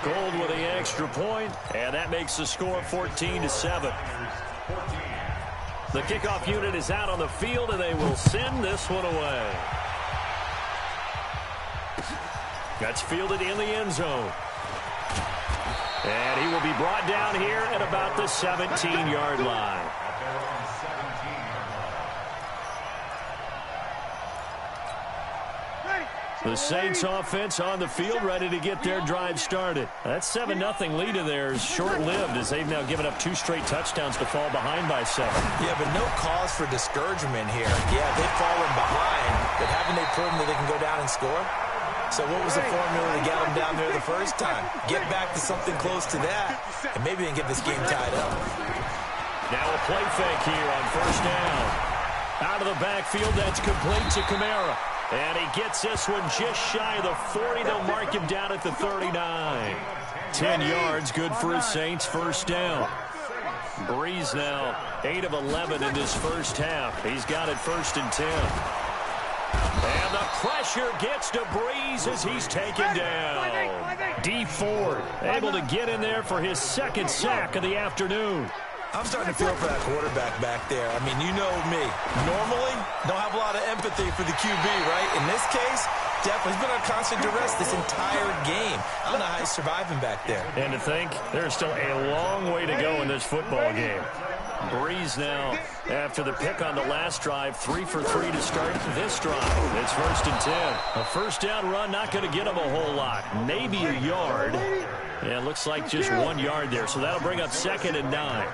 Gold with the extra point, and that makes the score 14-7. The kickoff unit is out on the field, and they will send this one away. That's fielded in the end zone. And he will be brought down here at about the 17-yard line. The Saints offense on the field ready to get their drive started. That 7-0 lead of theirs short-lived as they've now given up 2 straight touchdowns to fall behind by 7. Yeah, but no cause for discouragement here. Yeah, they've fallen behind, but haven't they proven that they can go down and score? So what was the formula to get them down there the first time? Get back to something close to that, and maybe they can get this game tied up. Now a play fake here on 1st down. Out of the backfield, that's complete to Kamara. And he gets this one just shy of the 40. They'll mark him down at the 39. 10 yards, good for his Saints, 1st down. Breeze now 8 of 11 in this first half. He's got it 1st and 10. And the pressure gets to Breeze as he's taken down. D Ford able to get in there for his 2nd sack of the afternoon. I'm starting to feel for that quarterback back there. I mean, you know me. Normally, don't have a lot of empathy for the QB, right? In this case, definitely. He's been on constant duress this entire game. I don't know how he's surviving back there. And to think, there's still a long way to go in this football game. Breeze now, after the pick on the last drive, 3 for 3 to start this drive. It's 1st and 10. A 1st down run, not going to get him a whole lot. Maybe a yard. Yeah, it looks like just 1 yard there. So that'll bring up 2nd and 9.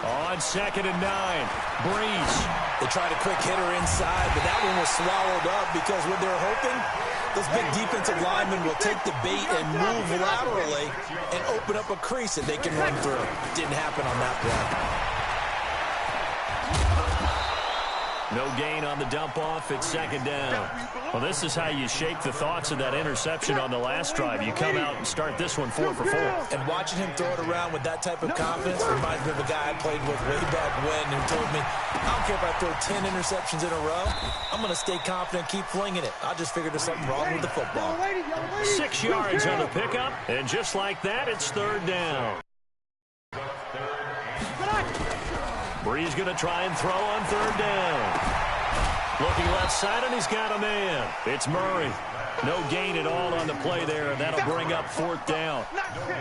On 2nd and 9, Breeze. They tried a quick hitter inside, but that one was swallowed up because what they're hoping, those big defensive linemen will take the bait and move laterally and open up a crease that they can run through. Didn't happen on that play. No gain on the dump off. It's 2nd down. Well, this is how you shake the thoughts of that interception on the last drive. You come out and start this one 4 for 4. And watching him throw it around with that type of confidence reminds me of a guy I played with way back when who told me, I don't care if I throw 10 interceptions in a row. I'm going to stay confident, keep flinging it. I just figured there's something wrong with the football. 6 yards on the pickup, and just like that, it's 3rd down. Breeze going to try and throw on 3rd down. Looking left side, and he's got a man. It's Murray. No gain at all on the play there, and that'll bring up 4th down.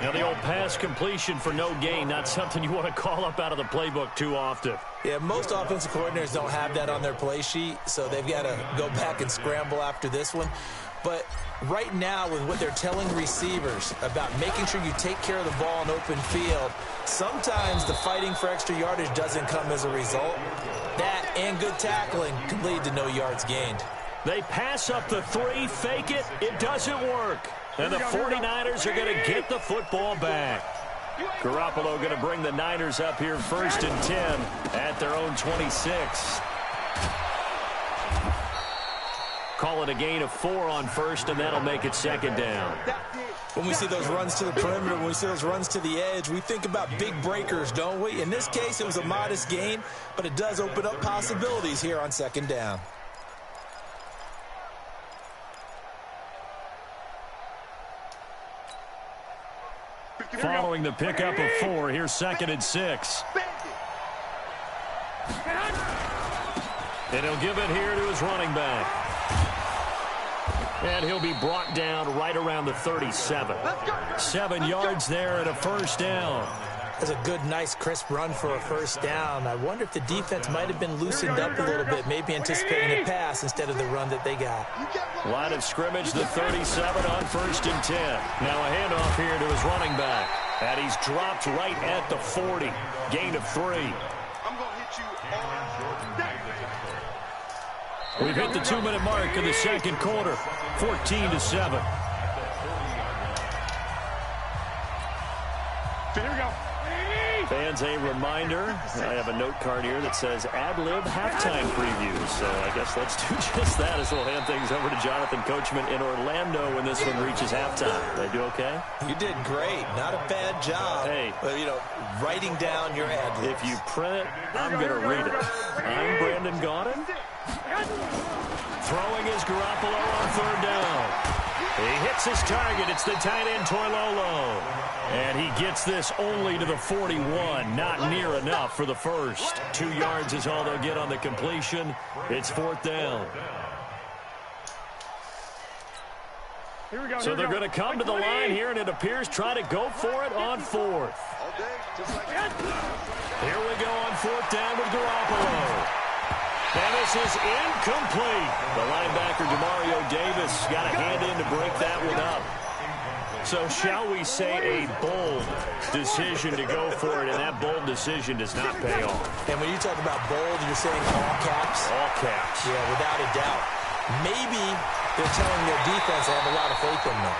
Now, the old pass completion for no gain, not something you want to call up out of the playbook too often. Yeah, most offensive coordinators don't have that on their play sheet, so they've got to go back and scramble after this one. But right now, with what they're telling receivers about making sure you take care of the ball in open field, sometimes the fighting for extra yardage doesn't come as a result. That and good tackling can lead to no yards gained. They pass up the 3, fake it, it doesn't work. And the 49ers are going to get the football back. Garoppolo going to bring the Niners up here 1st and 10 at their own 26. Call it a gain of 4 on 1st, and that'll make it 2nd down. When we see those runs to the perimeter, when we see those runs to the edge, we think about big breakers, don't we? In this case, it was a modest gain, but it does open up possibilities here on 2nd down. Following the pickup of 4, here's 2nd and 6. And he'll give it here to his running back. And he'll be brought down right around the 37. 7 yards there and a first down. That's a good, nice, crisp run for a first down. I wonder if the defense might have been loosened up a little bit, maybe anticipating a pass instead of the run that they got. Line of scrimmage, the 37 on 1st and 10. Now a handoff here to his running back. And he's dropped right at the 40. Gain of 3. I'm going to hit you on that. We've hit the 2-minute mark in the second quarter. 14-7. Here we go. Fans, a reminder, I have a note card here that says ad-lib halftime previews. So I guess let's do just that as we'll hand things over to Jonathan Coachman in Orlando when this one reaches halftime. Did I do okay? You did great. Not a bad job. Hey. But, writing down your ad-libs. If you print it, I'm going to read it. I'm Brandon Gaudin. Throwing is Garoppolo on 3rd down. He hits his target. It's the tight end, Toilolo. And he gets this only to the 41. Not near enough for the first. 2 yards is all they'll get on the completion. It's 4th down. Here we go. So they're going to come to the line here, and it appears try to go for it on 4th. Here we go on 4th down with Garoppolo. And this is incomplete. The linebacker, Demario Davis, got a hand in to break that one up. So shall we say a bold decision to go for it, and that bold decision does not pay off. And when you talk about bold, you're saying all caps? All caps. Yeah, without a doubt. Maybe they're telling their defense they have a lot of faith in them.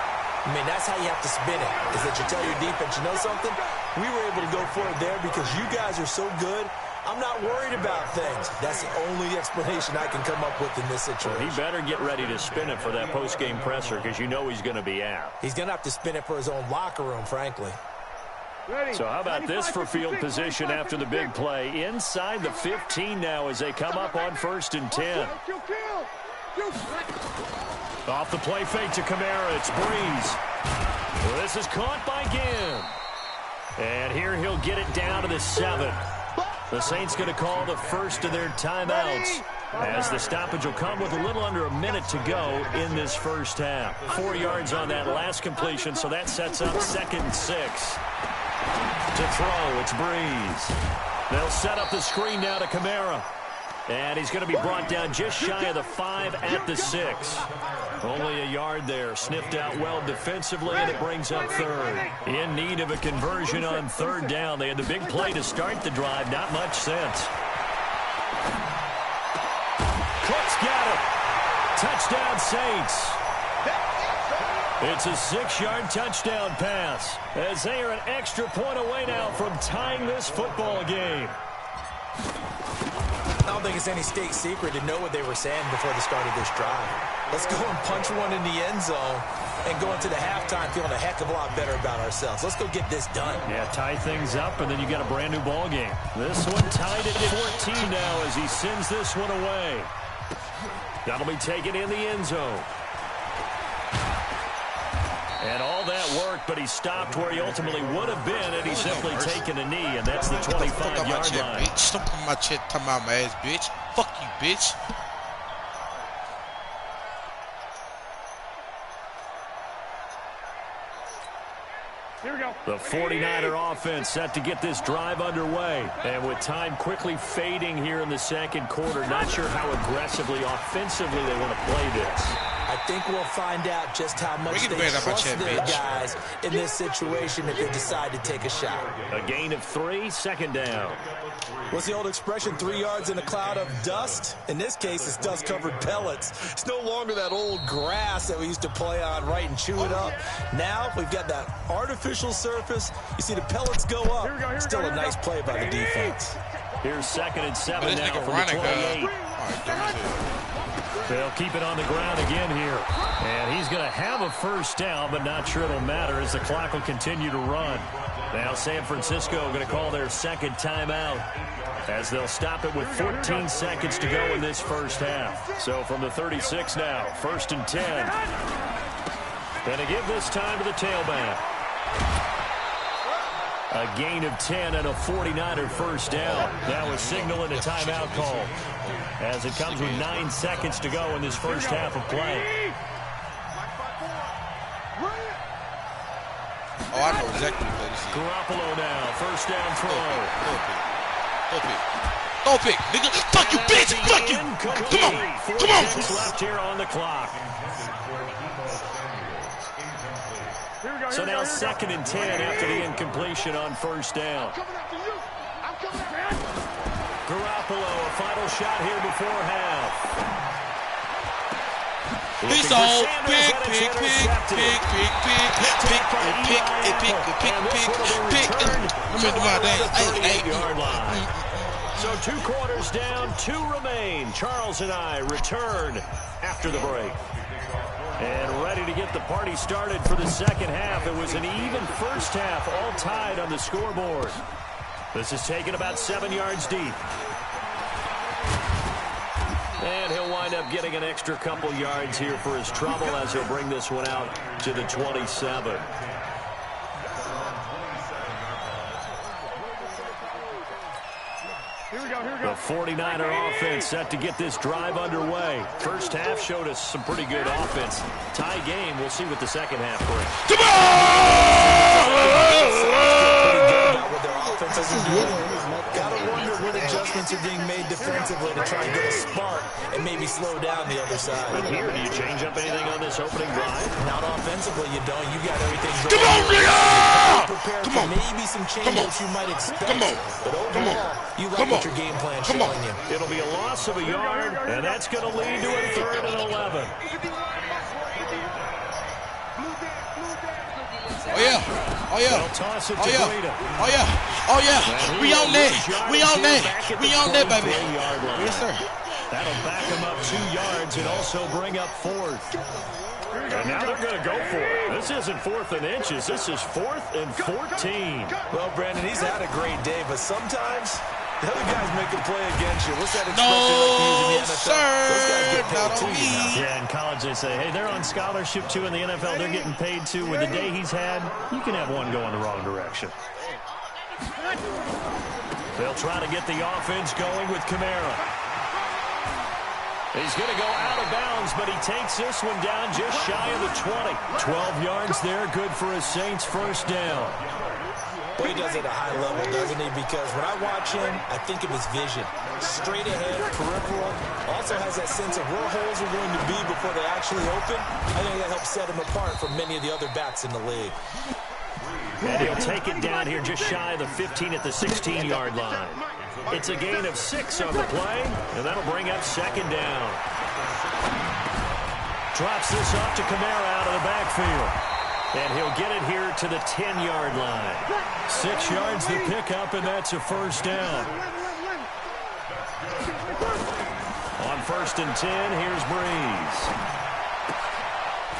I mean, that's how you have to spin it, is that you tell your defense, you know something? We were able to go for it there because you guys are so good. I'm not worried about things. That's the only explanation I can come up with in this situation. He better get ready to spin it for that post-game presser because you know he's going to be out. He's going to have to spin it for his own locker room, frankly. So how about this for field position after the big play? Inside the 15 now as they come up on 1st and 10. Off the play fake to Kamara. It's Breeze. Well, this is caught by Ginn. And here he'll get it down to the 7. The Saints going to call the first of their timeouts as the stoppage will come with a little under a minute to go in this first half. 4 yards on that last completion, so that sets up 2nd and 6. To throw, it's Breeze. They'll set up the screen now to Kamara. And he's going to be brought down just shy of the 5 at the 6. Only a yard there. Sniffed out well defensively, and it brings up 3rd. In need of a conversion on 3rd down. They had the big play to start the drive. Not much sense. Cook's got it. Touchdown, Saints. It's a 6-yard touchdown pass as they are an extra point away now from tying this football game. I don't think it's any state secret to know what they were saying before the start of this drive. Let's go and punch one in the end zone and go into the halftime feeling a heck of a lot better about ourselves. Let's go get this done. Yeah, tie things up, and then you got a brand new ball game. This one tied at 14 now as he sends this one away. That'll be taken in the end zone. And all that work, but he stopped where he ultimately would have been, and he's simply taken a knee, and that's the 25-yard line. Bitch. Stop on my chest, talking about my ass, bitch. Fuck you, bitch. Here we go. The 49er offense set to get this drive underway. And with time quickly fading here in the second quarter, not sure how aggressively, offensively they want to play this. I think we'll find out just how much they trust their guys in this situation if they decide to take a shot. A gain of 3, 2nd down. What's the old expression, 3 yards in a cloud of dust? In this case, it's dust-covered pellets. It's no longer that old grass that we used to play on, right, and chew it up. Now we've got that artificial surface. You see the pellets go up. Still a nice play by the defense. Here's 2nd and 7 now from the 28. They'll keep it on the ground again here. And he's going to have a first down, but not sure it'll matter as the clock will continue to run. Now San Francisco going to call their 2nd timeout as they'll stop it with 14 seconds to go in this first half. So from the 36 now, 1st and 10. And to give this time to the tailback. A gain of 10 and a 49er first down. That was signaling a timeout call as it comes with 9 seconds to go in this first half of play. Oh, I know exactly what this is. Garoppolo now, first down throw. Throw pick, nigga. Fuck you, bitch. Fuck you. Come on. Come on. 4 left here on the clock. So now 2nd and 10 after the incompletion on first down. Garoppolo, a final shot here before half. He's all pick. I'm into my dang 8-yard line. So 2 quarters down, 2 remain. Charles and I return after the break. And ready to get the party started for the second half. It was an even first half, all tied on the scoreboard. This is taken about 7 yards deep. And he'll wind up getting an extra couple yards here for his trouble as he'll bring this one out to the 27. The 49er offense set to get this drive underway. First half showed us some pretty good offense. Tie game. We'll see what the second half brings. Come Gotta wonder what adjustments are being made defensively to try and get a spark and maybe slow down the other side. But here, do you change up anything on this opening drive? Not offensively, you don't. You got everything going. Come on, nigga! Prepare Come for on. maybe some changes you might expect. Come on. But overall, you like what your game plan Come on. showing you. It'll be a loss of a yard, and that's going to lead to a 3rd and 11. Oh, yeah. Oh, yeah. They'll toss it to Oh, yeah. Breida. Oh, yeah. Oh, yeah. We on that. We on that. We on that, baby. 23-yard line. Yes, sir. That'll back him up 2 yards and also bring up 4th. And now they're going to go for it. This isn't 4th and inches. This is 4th and 14. Well, Brandon, he's had a great day, but sometimes the other guys make a play against you. What's that expression No, like sir. Those guys get paid Not too, on you know? me. Yeah, in college they say, hey, they're on scholarship too. In the NFL, they're getting paid too. With the day he's had, you can have one going the wrong direction. They'll try to get the offense going with Kamara. He's going to go out of bounds, but he takes this one down just shy of the 20. 12 yards there, good for a Saints first down. Well, he does it at a high level, doesn't he? Because when I watch him, I think of his vision. Straight ahead, peripheral. Also has that sense of where holes are going to be before they actually open. I think that helps set him apart from many of the other backs in the league. And he'll take it down here just shy of the 15 at the 16-yard line. It's a gain of 6 on the play, and that'll bring up 2nd down. Drops this off to Kamara out of the backfield. And he'll get it here to the 10-yard line. 6 yards to pick up, and that's a first down. On 1st and 10, here's Breeze.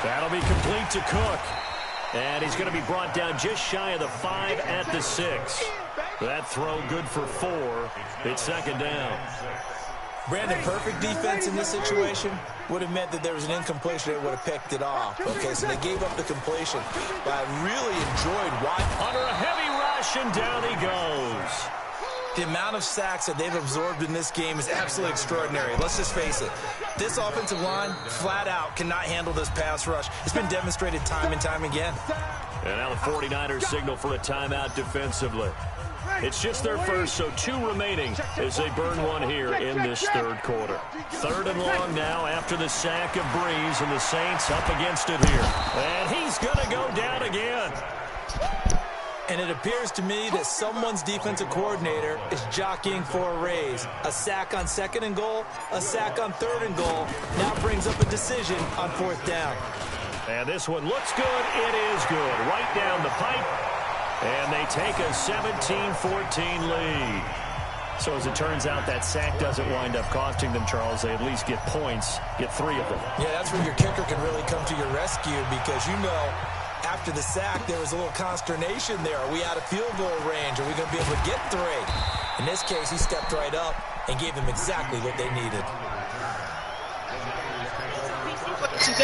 That'll be complete to Cook. And he's going to be brought down just shy of the 5 at the 6. That throw good for 4. It's 2nd down. Brandon, perfect defense in this situation would have meant that there was an incompletion that would have picked it off. Okay, so they gave up the completion. But I really enjoyed watching. Under a heavy rush, and down he goes. The amount of sacks that they've absorbed in this game is absolutely extraordinary. Let's just face it. This offensive line, flat out, cannot handle this pass rush. It's been demonstrated time and time again. And now the 49ers signal for a timeout defensively. It's just their first, so 2 remaining as they burn one here in this 3rd quarter. 3rd and long now after the sack of Breeze, and the Saints up against it here. And he's going to go down again. And it appears to me that someone's defensive coordinator is jockeying for a raise. A sack on 2nd and goal, a sack on 3rd and goal. Now brings up a decision on 4th down. And this one looks good. It is good. Right down the pipe. And they take a 17-14 lead. So as it turns out, that sack doesn't wind up costing them, Charles. They at least get points, get 3 of them. Yeah, that's where your kicker can really come to your rescue, because you know after the sack there was a little consternation there. Are we out of field goal range? Are we going to be able to get 3? In this case, he stepped right up and gave them exactly what they needed. You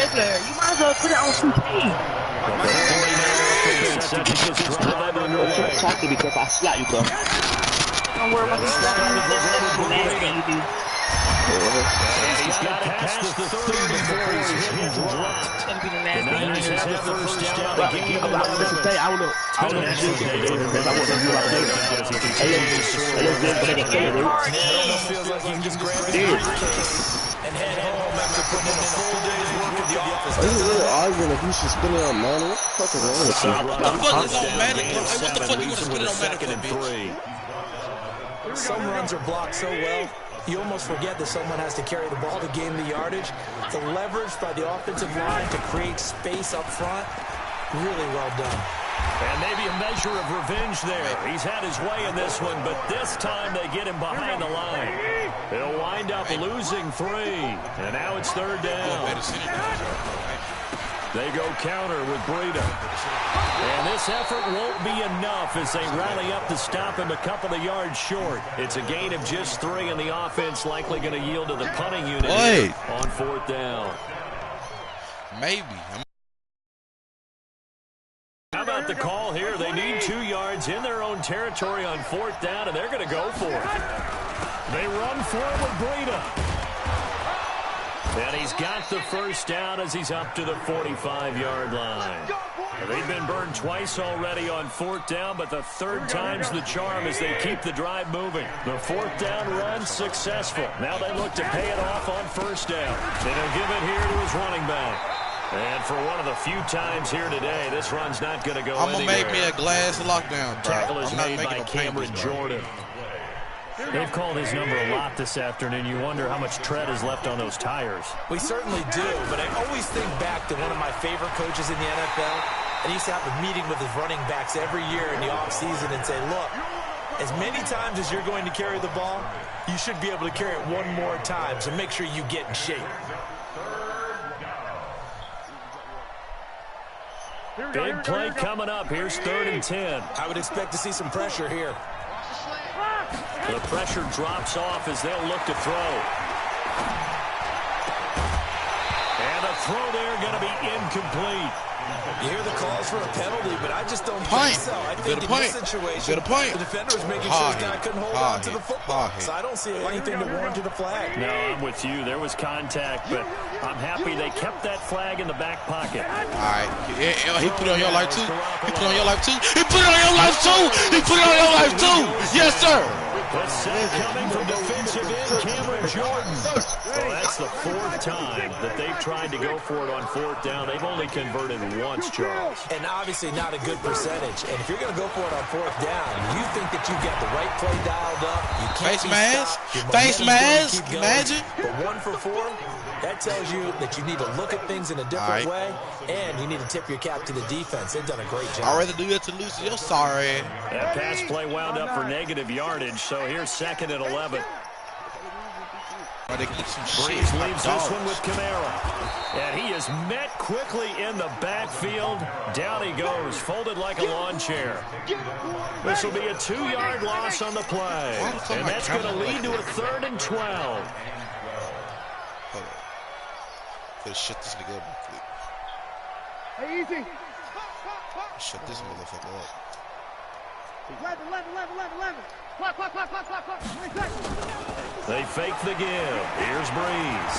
might as well put it on 2K. Talking because I slap you, bro. Don't worry about this. Last thing you do. He's got to pass the 30 before he's hit and dropped. It's gonna be the The last thing you Niners do. have the first down on the game. I don't know. I don't know if you can do it. I want to do my play. It almost feels like you can just grab his briefcase and head home after putting in a full day's work at the office. This is really arguing if you should spin it on Madden. What the fuck is wrong with you? What the fuck is on Madden? What the fuck you want to spin it on Madden for, bitch? Some runs are blocked so well, you almost forget that someone has to carry the ball to gain the yardage. The leverage by the offensive line to create space up front, really well done. And maybe a measure of revenge there. He's had his way in this one, but this time they get him behind the line. They'll wind up losing 3. And now it's 3rd down. They go counter with Breida. And this effort won't be enough as they rally up to stop him a couple of yards short. It's a gain of just 3, and the offense likely going to yield to the punting unit on 4th down. Maybe. How about the call here? They need 2 yards in their own territory on 4th down, and they're going to go for it. They run for it with Breida. And he's got the first down as he's up to the 45-yard line. They've been burned twice already on 4th down, but the 3rd time's the charm as they keep the drive moving. The 4th down run successful. Now they look to pay it off on 1st down. And he'll give it here to his running back. And for one of the few times here today, this run's not going to go anywhere. I'm going to make me a glass lockdown, bro. Tackle is I'm not made making by no Cameron payments, Jordan. They've called his number a lot this afternoon. You wonder how much tread is left on those tires. We certainly do, but I always think back to one of my favorite coaches in the NFL, and he used to have a meeting with his running backs every year in the offseason and say, look, as many times as you're going to carry the ball, you should be able to carry it one more time, so make sure you get in shape. Big play coming up. Here's 3rd and 10. I would expect to see some pressure here. The pressure drops off as they'll look to throw. And the throw there going to be incomplete. You hear the calls for a penalty, but I just don't think so. I think in this situation, the defender is making sure his guy couldn't hold on to the football. So I don't see anything to warrant a flag. No, I'm with you. There was contact, but I'm happy they kept that flag in the back pocket. All right. He put it on your life, too. He put it on your life, too. He put it on your life, too. He put it on your life, too. Yes, sir. The save coming from defensive end, Cameron Jordan. Well, that's the 4th time that they've tried to go for it on 4th down. They've only converted once, Charles. And obviously not a good percentage. And if you're going to go for it on 4th down, you think that you've got the right play dialed up. You can't face mask. Face mask. Imagine. But 1 for 4, that tells you that you need to look at things in a different way, and you need to tip your cap to the defense. They've done a great job. I'd rather do that to lose. You're sorry. That pass play wound up for negative yardage, so here's 2nd and 11. Breeze leaves this one with Kamara. And he is met quickly in the backfield. Down he goes, folded like a lawn chair. This will be a 2-yard loss on the play. And that's going to lead to a 3rd and 12. Shut this nigga up. Hey, easy. Shut this motherfucker up. 11. Clock. 20 seconds. They fake the give. Here's Breeze.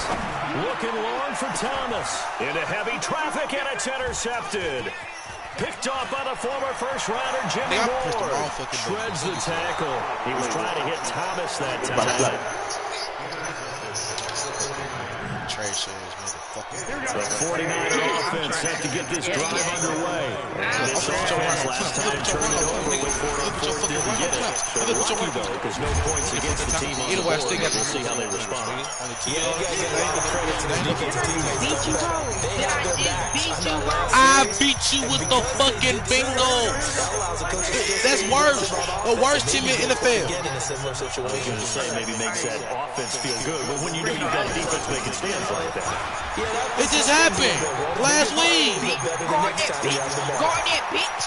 Looking long for Thomas. Into heavy traffic, and it's intercepted. Picked off by the former first-rounder Jimmy Ward. Shreds the tackle. He was trying to hit Thomas that time. The 49er offense set to get this drive underway. And this offense last time turned it over with 4 didn't get it. They're lucky, though, because no points against the team on the board. We'll see how they respond. Yeah, you got to give all the credit to the defensive teammates. They have their backs. I beat you with the fucking bingo. That's worse. The worst team in the NFL. Again, in a similar situation. To say maybe makes that offense feel good, but when you know you've got a defense making stands like that. It just happened last week. Guard that bitch.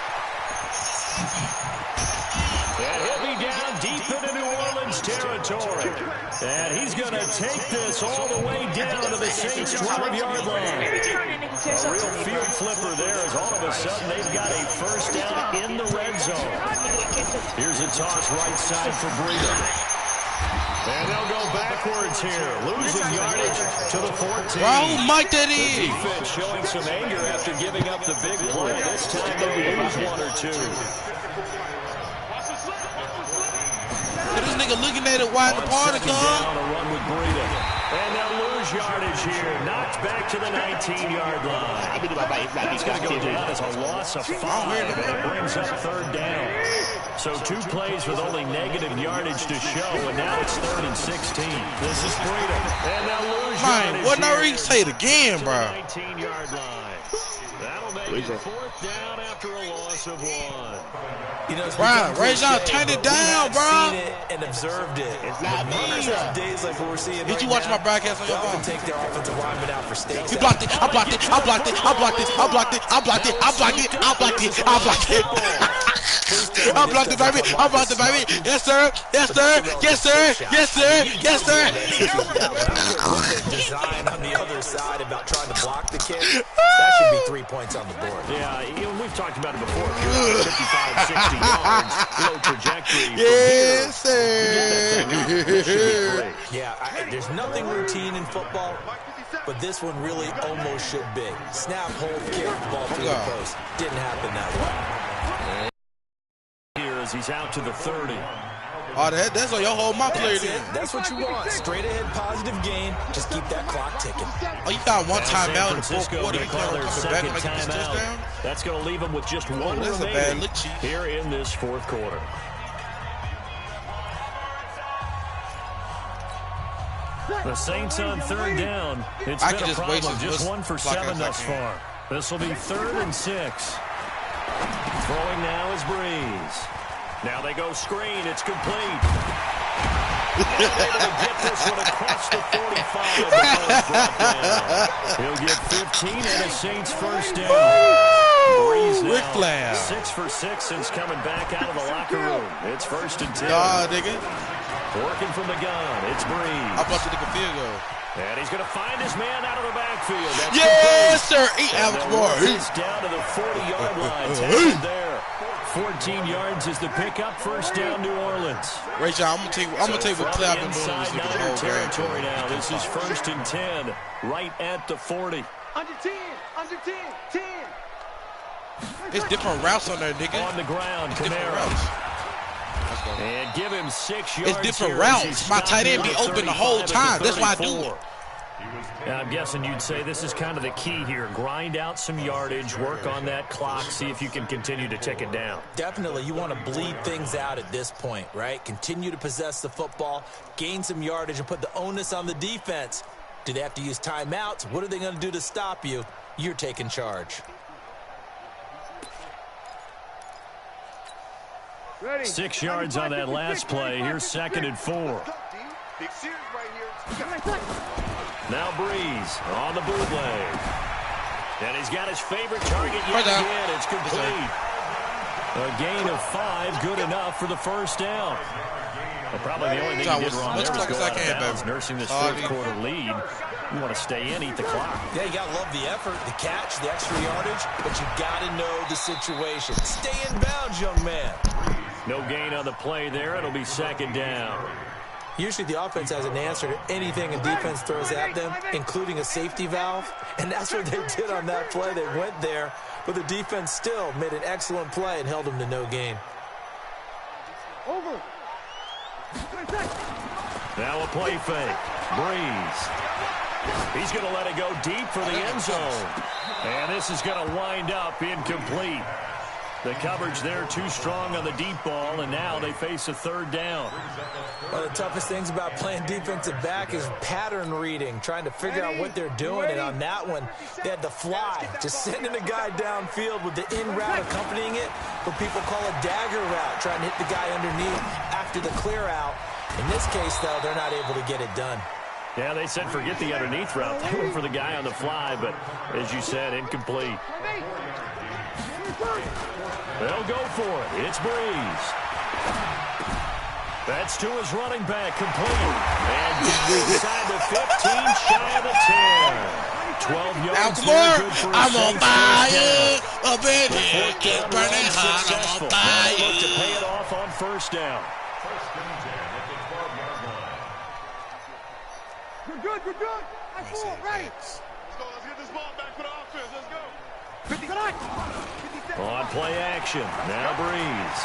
And he'll be down deep into New Orleans territory. And he's going to take this all the way down to the Saints' 12-yard line. A real field flipper there as all of a sudden they've got a first down in the red zone. Here's a toss right side for Breida. And they'll go backwards here, losing yardage to the 14. Bro, Mike, that The is. defense showing some anger after giving up the big play. This time they'll lose one or two. This nigga looking at it, why the party come? Down a run with Breida. And they'll lose yardage here. Knocked back to the 19-yard line. That's going to go down as a loss of 5, and it brings up third down. So 2 plays with only negative yardage to show, and now it's 3rd and 16. This is Breida. And they'll lose yardage What no here reason say it again, bro? 19-yard line. That'll make it 4th down after a loss of 1. You know, Bro, Ray John, turn it down, bro. Seen it and observed it. It's not days like what we're seeing. Did you watch my broadcast on your phone? Take their offensive lineman out for stakes. You blocked it. I blocked it. I blocked it. I blocked it. I blocked it. I blocked it. I blocked it. I blocked it. I blocked it. I blocked it, baby. I blocked it, baby. Yes, sir. Yes, sir. Yes, sir. Yes, sir. Yes, sir. Design on the other side about trying to block the kick. That should be 3 points on the board. Yeah, we've talked about it before. If you're 55, 60 yards, low trajectory. Yes, sir. Yeah, there's nothing routine in football, but this one really almost should be. Snap, hold, kick, ball through the post. Didn't happen that way. Here as he's out to the 30. Oh, that's on your whole my player then. That's what you want. Straight ahead, positive gain. Just keep that clock ticking. Oh, you got one time out in the fourth Francisco quarter. You call their can't come back and second make this timeout. touchdown? That's going to leave them with just one that's a bad remaining look, Chief. here in this 4th quarter. The Saints on 3rd down. It's I been can a just problem. waste Just this 1 for clock 7 as I thus can. far. This will be 3rd and 6. Throwing now is Breeze. Now they go screen. It's complete. Able to get this one across the 45. He'll get 15 and a Saints first down. Breeze Ric now Flair. 6 for 6 since coming back out of the locker room. It's 1st and 10. Nah, nigga. Working from the gun. It's Breeze. I about to take a field goal. And he's going to find his man out of the backfield. That's Yes, sir. Eat and Alex they'll run Moore. this down to the 40-yard line. Tackled there. 14 yards is the pickup. First down, New Orleans. Rachel, I'm gonna take what Clay I've been doing Inside this nigga the Niner whole territory game. now. This is 1st and 10, right at the 40. Under 10, under 10, 10. It's different routes on there, nigga. On the ground, It's different Kamara. routes. Let's go. And give him 6 yards. It's different here as he routes. My tight end be stopped open the at whole 35 time. at the That's why I do 34. it. Yeah, I'm guessing you'd say this is kind of the key here. Grind out some yardage, work on that clock, see if you can continue to tick it down. Definitely, you want to bleed things out at this point, right? Continue to possess the football, gain some yardage, and put the onus on the defense. Do they have to use timeouts? What are they going to do to stop you? You're taking charge. Ready. 6 yards on that last play. Here's 2nd and 4. Big series right here. Now Breeze on the bootleg. And he's got his favorite target yet again. It's complete. A gain of 5, good enough for the first down. Well, probably the only thing he did wrong there was go out of bounds, nursing this 4th quarter lead. You want to stay in, eat the clock. Yeah, you got to love the effort, the catch, the extra yardage, but you got to know the situation. Stay in bounds, young man. No gain on the play there. It'll be 2nd down. Usually the offense has an answer to anything a defense throws at them, including a safety valve, and that's what they did on that play. They went there, but the defense still made an excellent play and held them to no gain. Over. Now a play fake. Breeze. He's going to let it go deep for the end zone. And this is going to wind up incomplete. The coverage there too strong on the deep ball, and now they face a 3rd down. One of the toughest things about playing defensive back is pattern reading, trying to figure out what they're doing. And on that one, they had the fly, just sending a guy downfield with the in route accompanying it, what people call a dagger route, trying to hit the guy underneath after the clear out. In this case, though, they're not able to get it done. Yeah, they said forget the underneath route. They went for the guy on the fly, but as you said, incomplete. They'll go for it. It's Breeze. That's to his running back, complete. And inside the 15, shy of the 10. 12 yards here, good for I'm on fire. Up in the here, 4th get down burning run hot. successful. I'm on Now they look to fire. pay it off on 1st down. good, you're good. I fool, right. Let's get this ball back for the offense. Let's go. 50 seconds. On play action. Now Breeze.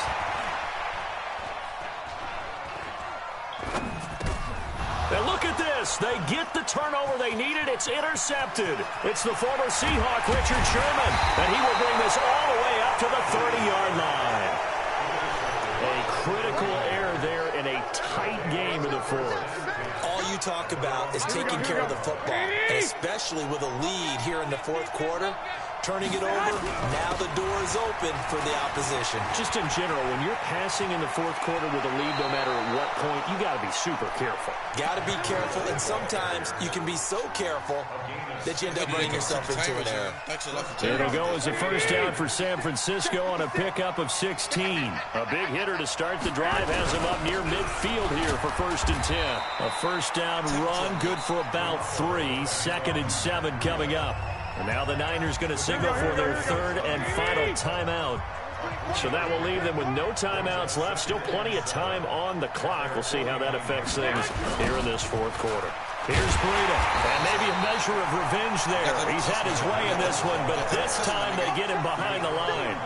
And look at this. They get the turnover they needed. It's intercepted. It's the former Seahawk, Richard Sherman. And he will bring this all the way up to the 30-yard line. A critical error there in a tight game in the fourth. All you talk about is taking care of the football, and especially with a lead here in the fourth quarter. Turning it over, now the door is open for the opposition. Just in general, when you're passing in the fourth quarter with a lead, no matter at what point, you got to be super careful. Got to be careful, and sometimes you can be so careful that you end up running yourself into an error. It'll go as a first down for San Francisco on a pickup of 16. A big hitter to start the drive has him up near midfield here for 1st and 10. A first down run, good for about 3. 2nd and 7 coming up. And now the Niners going to signal for their 3rd and final timeout. So that will leave them with no timeouts left. Still plenty of time on the clock. We'll see how that affects things here in this fourth quarter. Here's Breida. And maybe a measure of revenge there. He's had his way in this one, but this time they get him behind the line.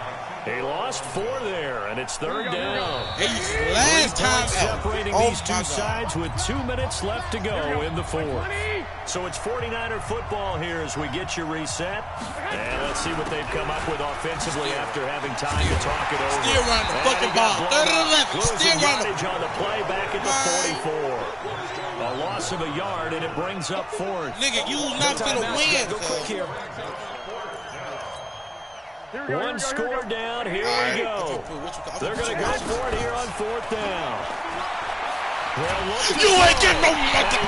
He lost 4 there, and it's 3rd down. Last time separating these two sides with 2 minutes left to go in the fourth. So it's 49er football here as we get you reset. And let's see what they've come up with offensively after having time to talk it over. Still run the fucking ball. 3rd and 11. Still run the on the play back at the 44. A loss of a yard, and it brings up 4th. Nigga, you not gonna win. Go quick here. One score down, here we go. They're going to go for it here on 4th down. You ain't getting no nothing.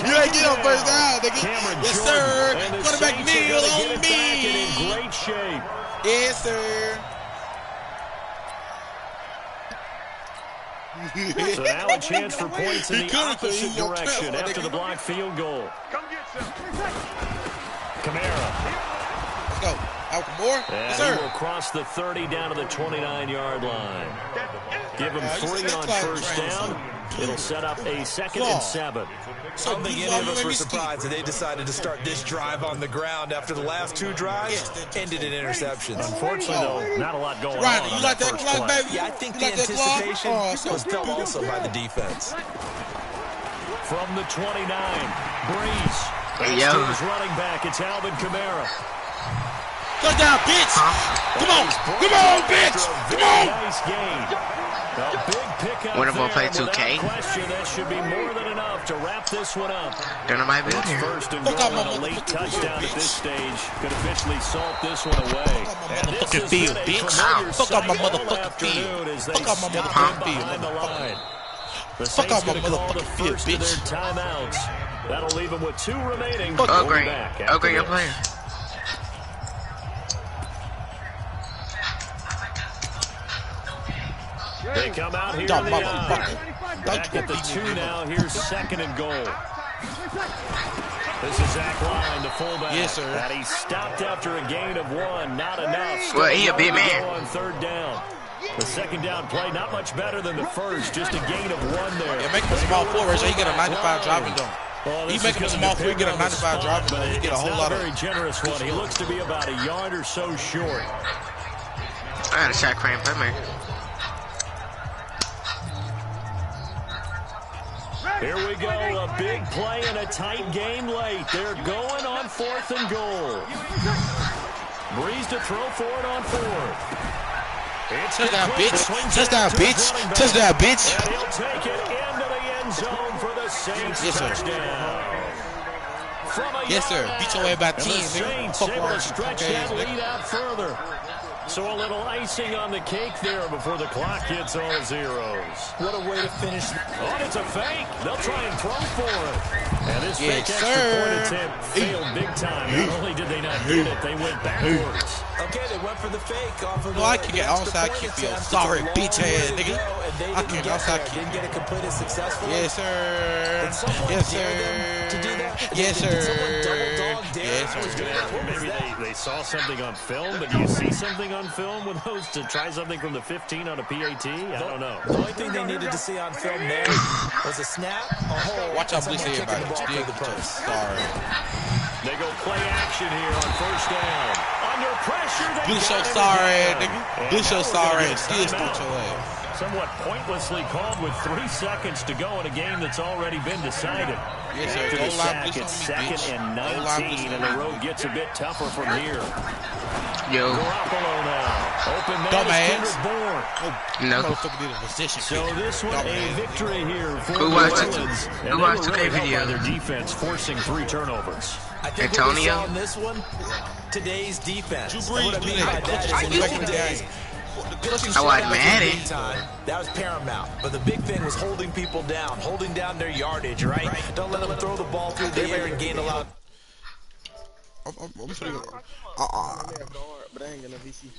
You ain't getting no first down, nigga. Yes, sir. Quarterback meal on me. In great shape. Yes, sir. So now a chance for points in the opposite direction after the blocked field goal. Kamara. Go. Out more? And yes, he will cross the 30 down to the 29-yard line. Give him 3 on first down. It'll set up a 2nd and 7. I don't think any of us were surprised that they decided to start this drive on the ground after the last 2 drives ended in interceptions. Unfortunately, though, not a lot going on. Ronnie, you like that clock, baby? Yeah, I think the anticipation was felt also by the defense. From the 29, Breeze. Hey, yo. To his running back, it's Alvin Kamara. Touchdown, bitch! Come on! Come on, bitch! Come on! Nice game. A big pickup What about play 2K? Question, that should be more than enough to wrap this one up. Don't know my It's business. 1st and goal and a late touchdown at this stage could officially salt this one away. And this has been a familiar Fuck off my sight all motherfucking field. afternoon as they Fuck off my stop motherfucking him field, behind the line. The Fuck Saints off my gonna call the motherfucking field, first of their bitch. timeouts. That'll leave them with 2 remaining. Oh, We'll be great. back Oh, after great, you're this. playing. They come out here in the back at the 2 now. Here's 2nd and goal. This is Zach Line, the fullback. Yes, sir. And he stopped after a gain of 1. Not enough. Well, he a big man. On 3rd down. The 2nd down play, not much better than the first. Just a gain of 1 there. Yeah, make him a small forward so he get a 95 driving zone. Well, He make him a small forward, he get a 95 driving zone. He get a whole lot of. Very generous one. He looks to be about a yard or so short. I got a shot frame playmaker. Here we go, a big play and a tight game late. They're going on 4th and goal. Breeze to throw for it on 4th. It's Touchdown, bitch. swings Touchdown, it to his bitch. running back. Touchdown, bitch. And he'll take it into the end zone for the Saints Yes, sir. touchdown. From a Yes, sir. yard Beat your way by out, 10, and the nigga. Saints Fuck able wrong to with you, stretch punk that ass, lead nigga. out further. So a little icing on the cake there before the clock hits all zeros. What a way to finish. Oh, it's a fake. They'll try and throw for it. And this Yes, fake extra sir. point attempt failed big time. Not only did they not get it, they went backwards. Okay, they went for the fake off of No, I can get outside kick you. Sorry, bitch ass nigga. I can get outside kick. Didn't get it completed successfully. Yes, sir. Did someone Yes, dare them to do sir. that? Yes, Did someone sir. double dog dare Yes, I was going to ask, well, maybe they saw something on film, but do you see something on film with those to try something from the 15 on a PAT? I don't know. The only thing they needed to see on film there was a snap, a hole. Watch out, Bleach here, buddy. Sorry. They go play action here on first down. Under pressure. Bleach so sorry, nigga. Bleach so sorry. Still sport your ass. Somewhat pointlessly called with 3 seconds to go in a game that's already been decided. Yes, sir. After Go the line sack, blitz it's on me, 2nd and bitch. 19, and the road gets a bit tougher from here. Yo. Garoppolo now. Open man Dumbass. is Kendrick Bourne. No. Motherfucker did a position. So this one a victory here for Who the watched it? Orleans. Who And they watched were the really helped video? by their defense, forcing 3 turnovers. I think what we Antonio? saw in this one, today's defense. Drew And what I Brees, mean do by that. that is I in used recent to days, pushing I watched shutouts Madden. in big time, that was paramount. But the big thing was holding people down, holding down their yardage, right? Don't let them throw the ball through the air and gain a lot. I'm pretty. Man, guard, but I ain't got no VC.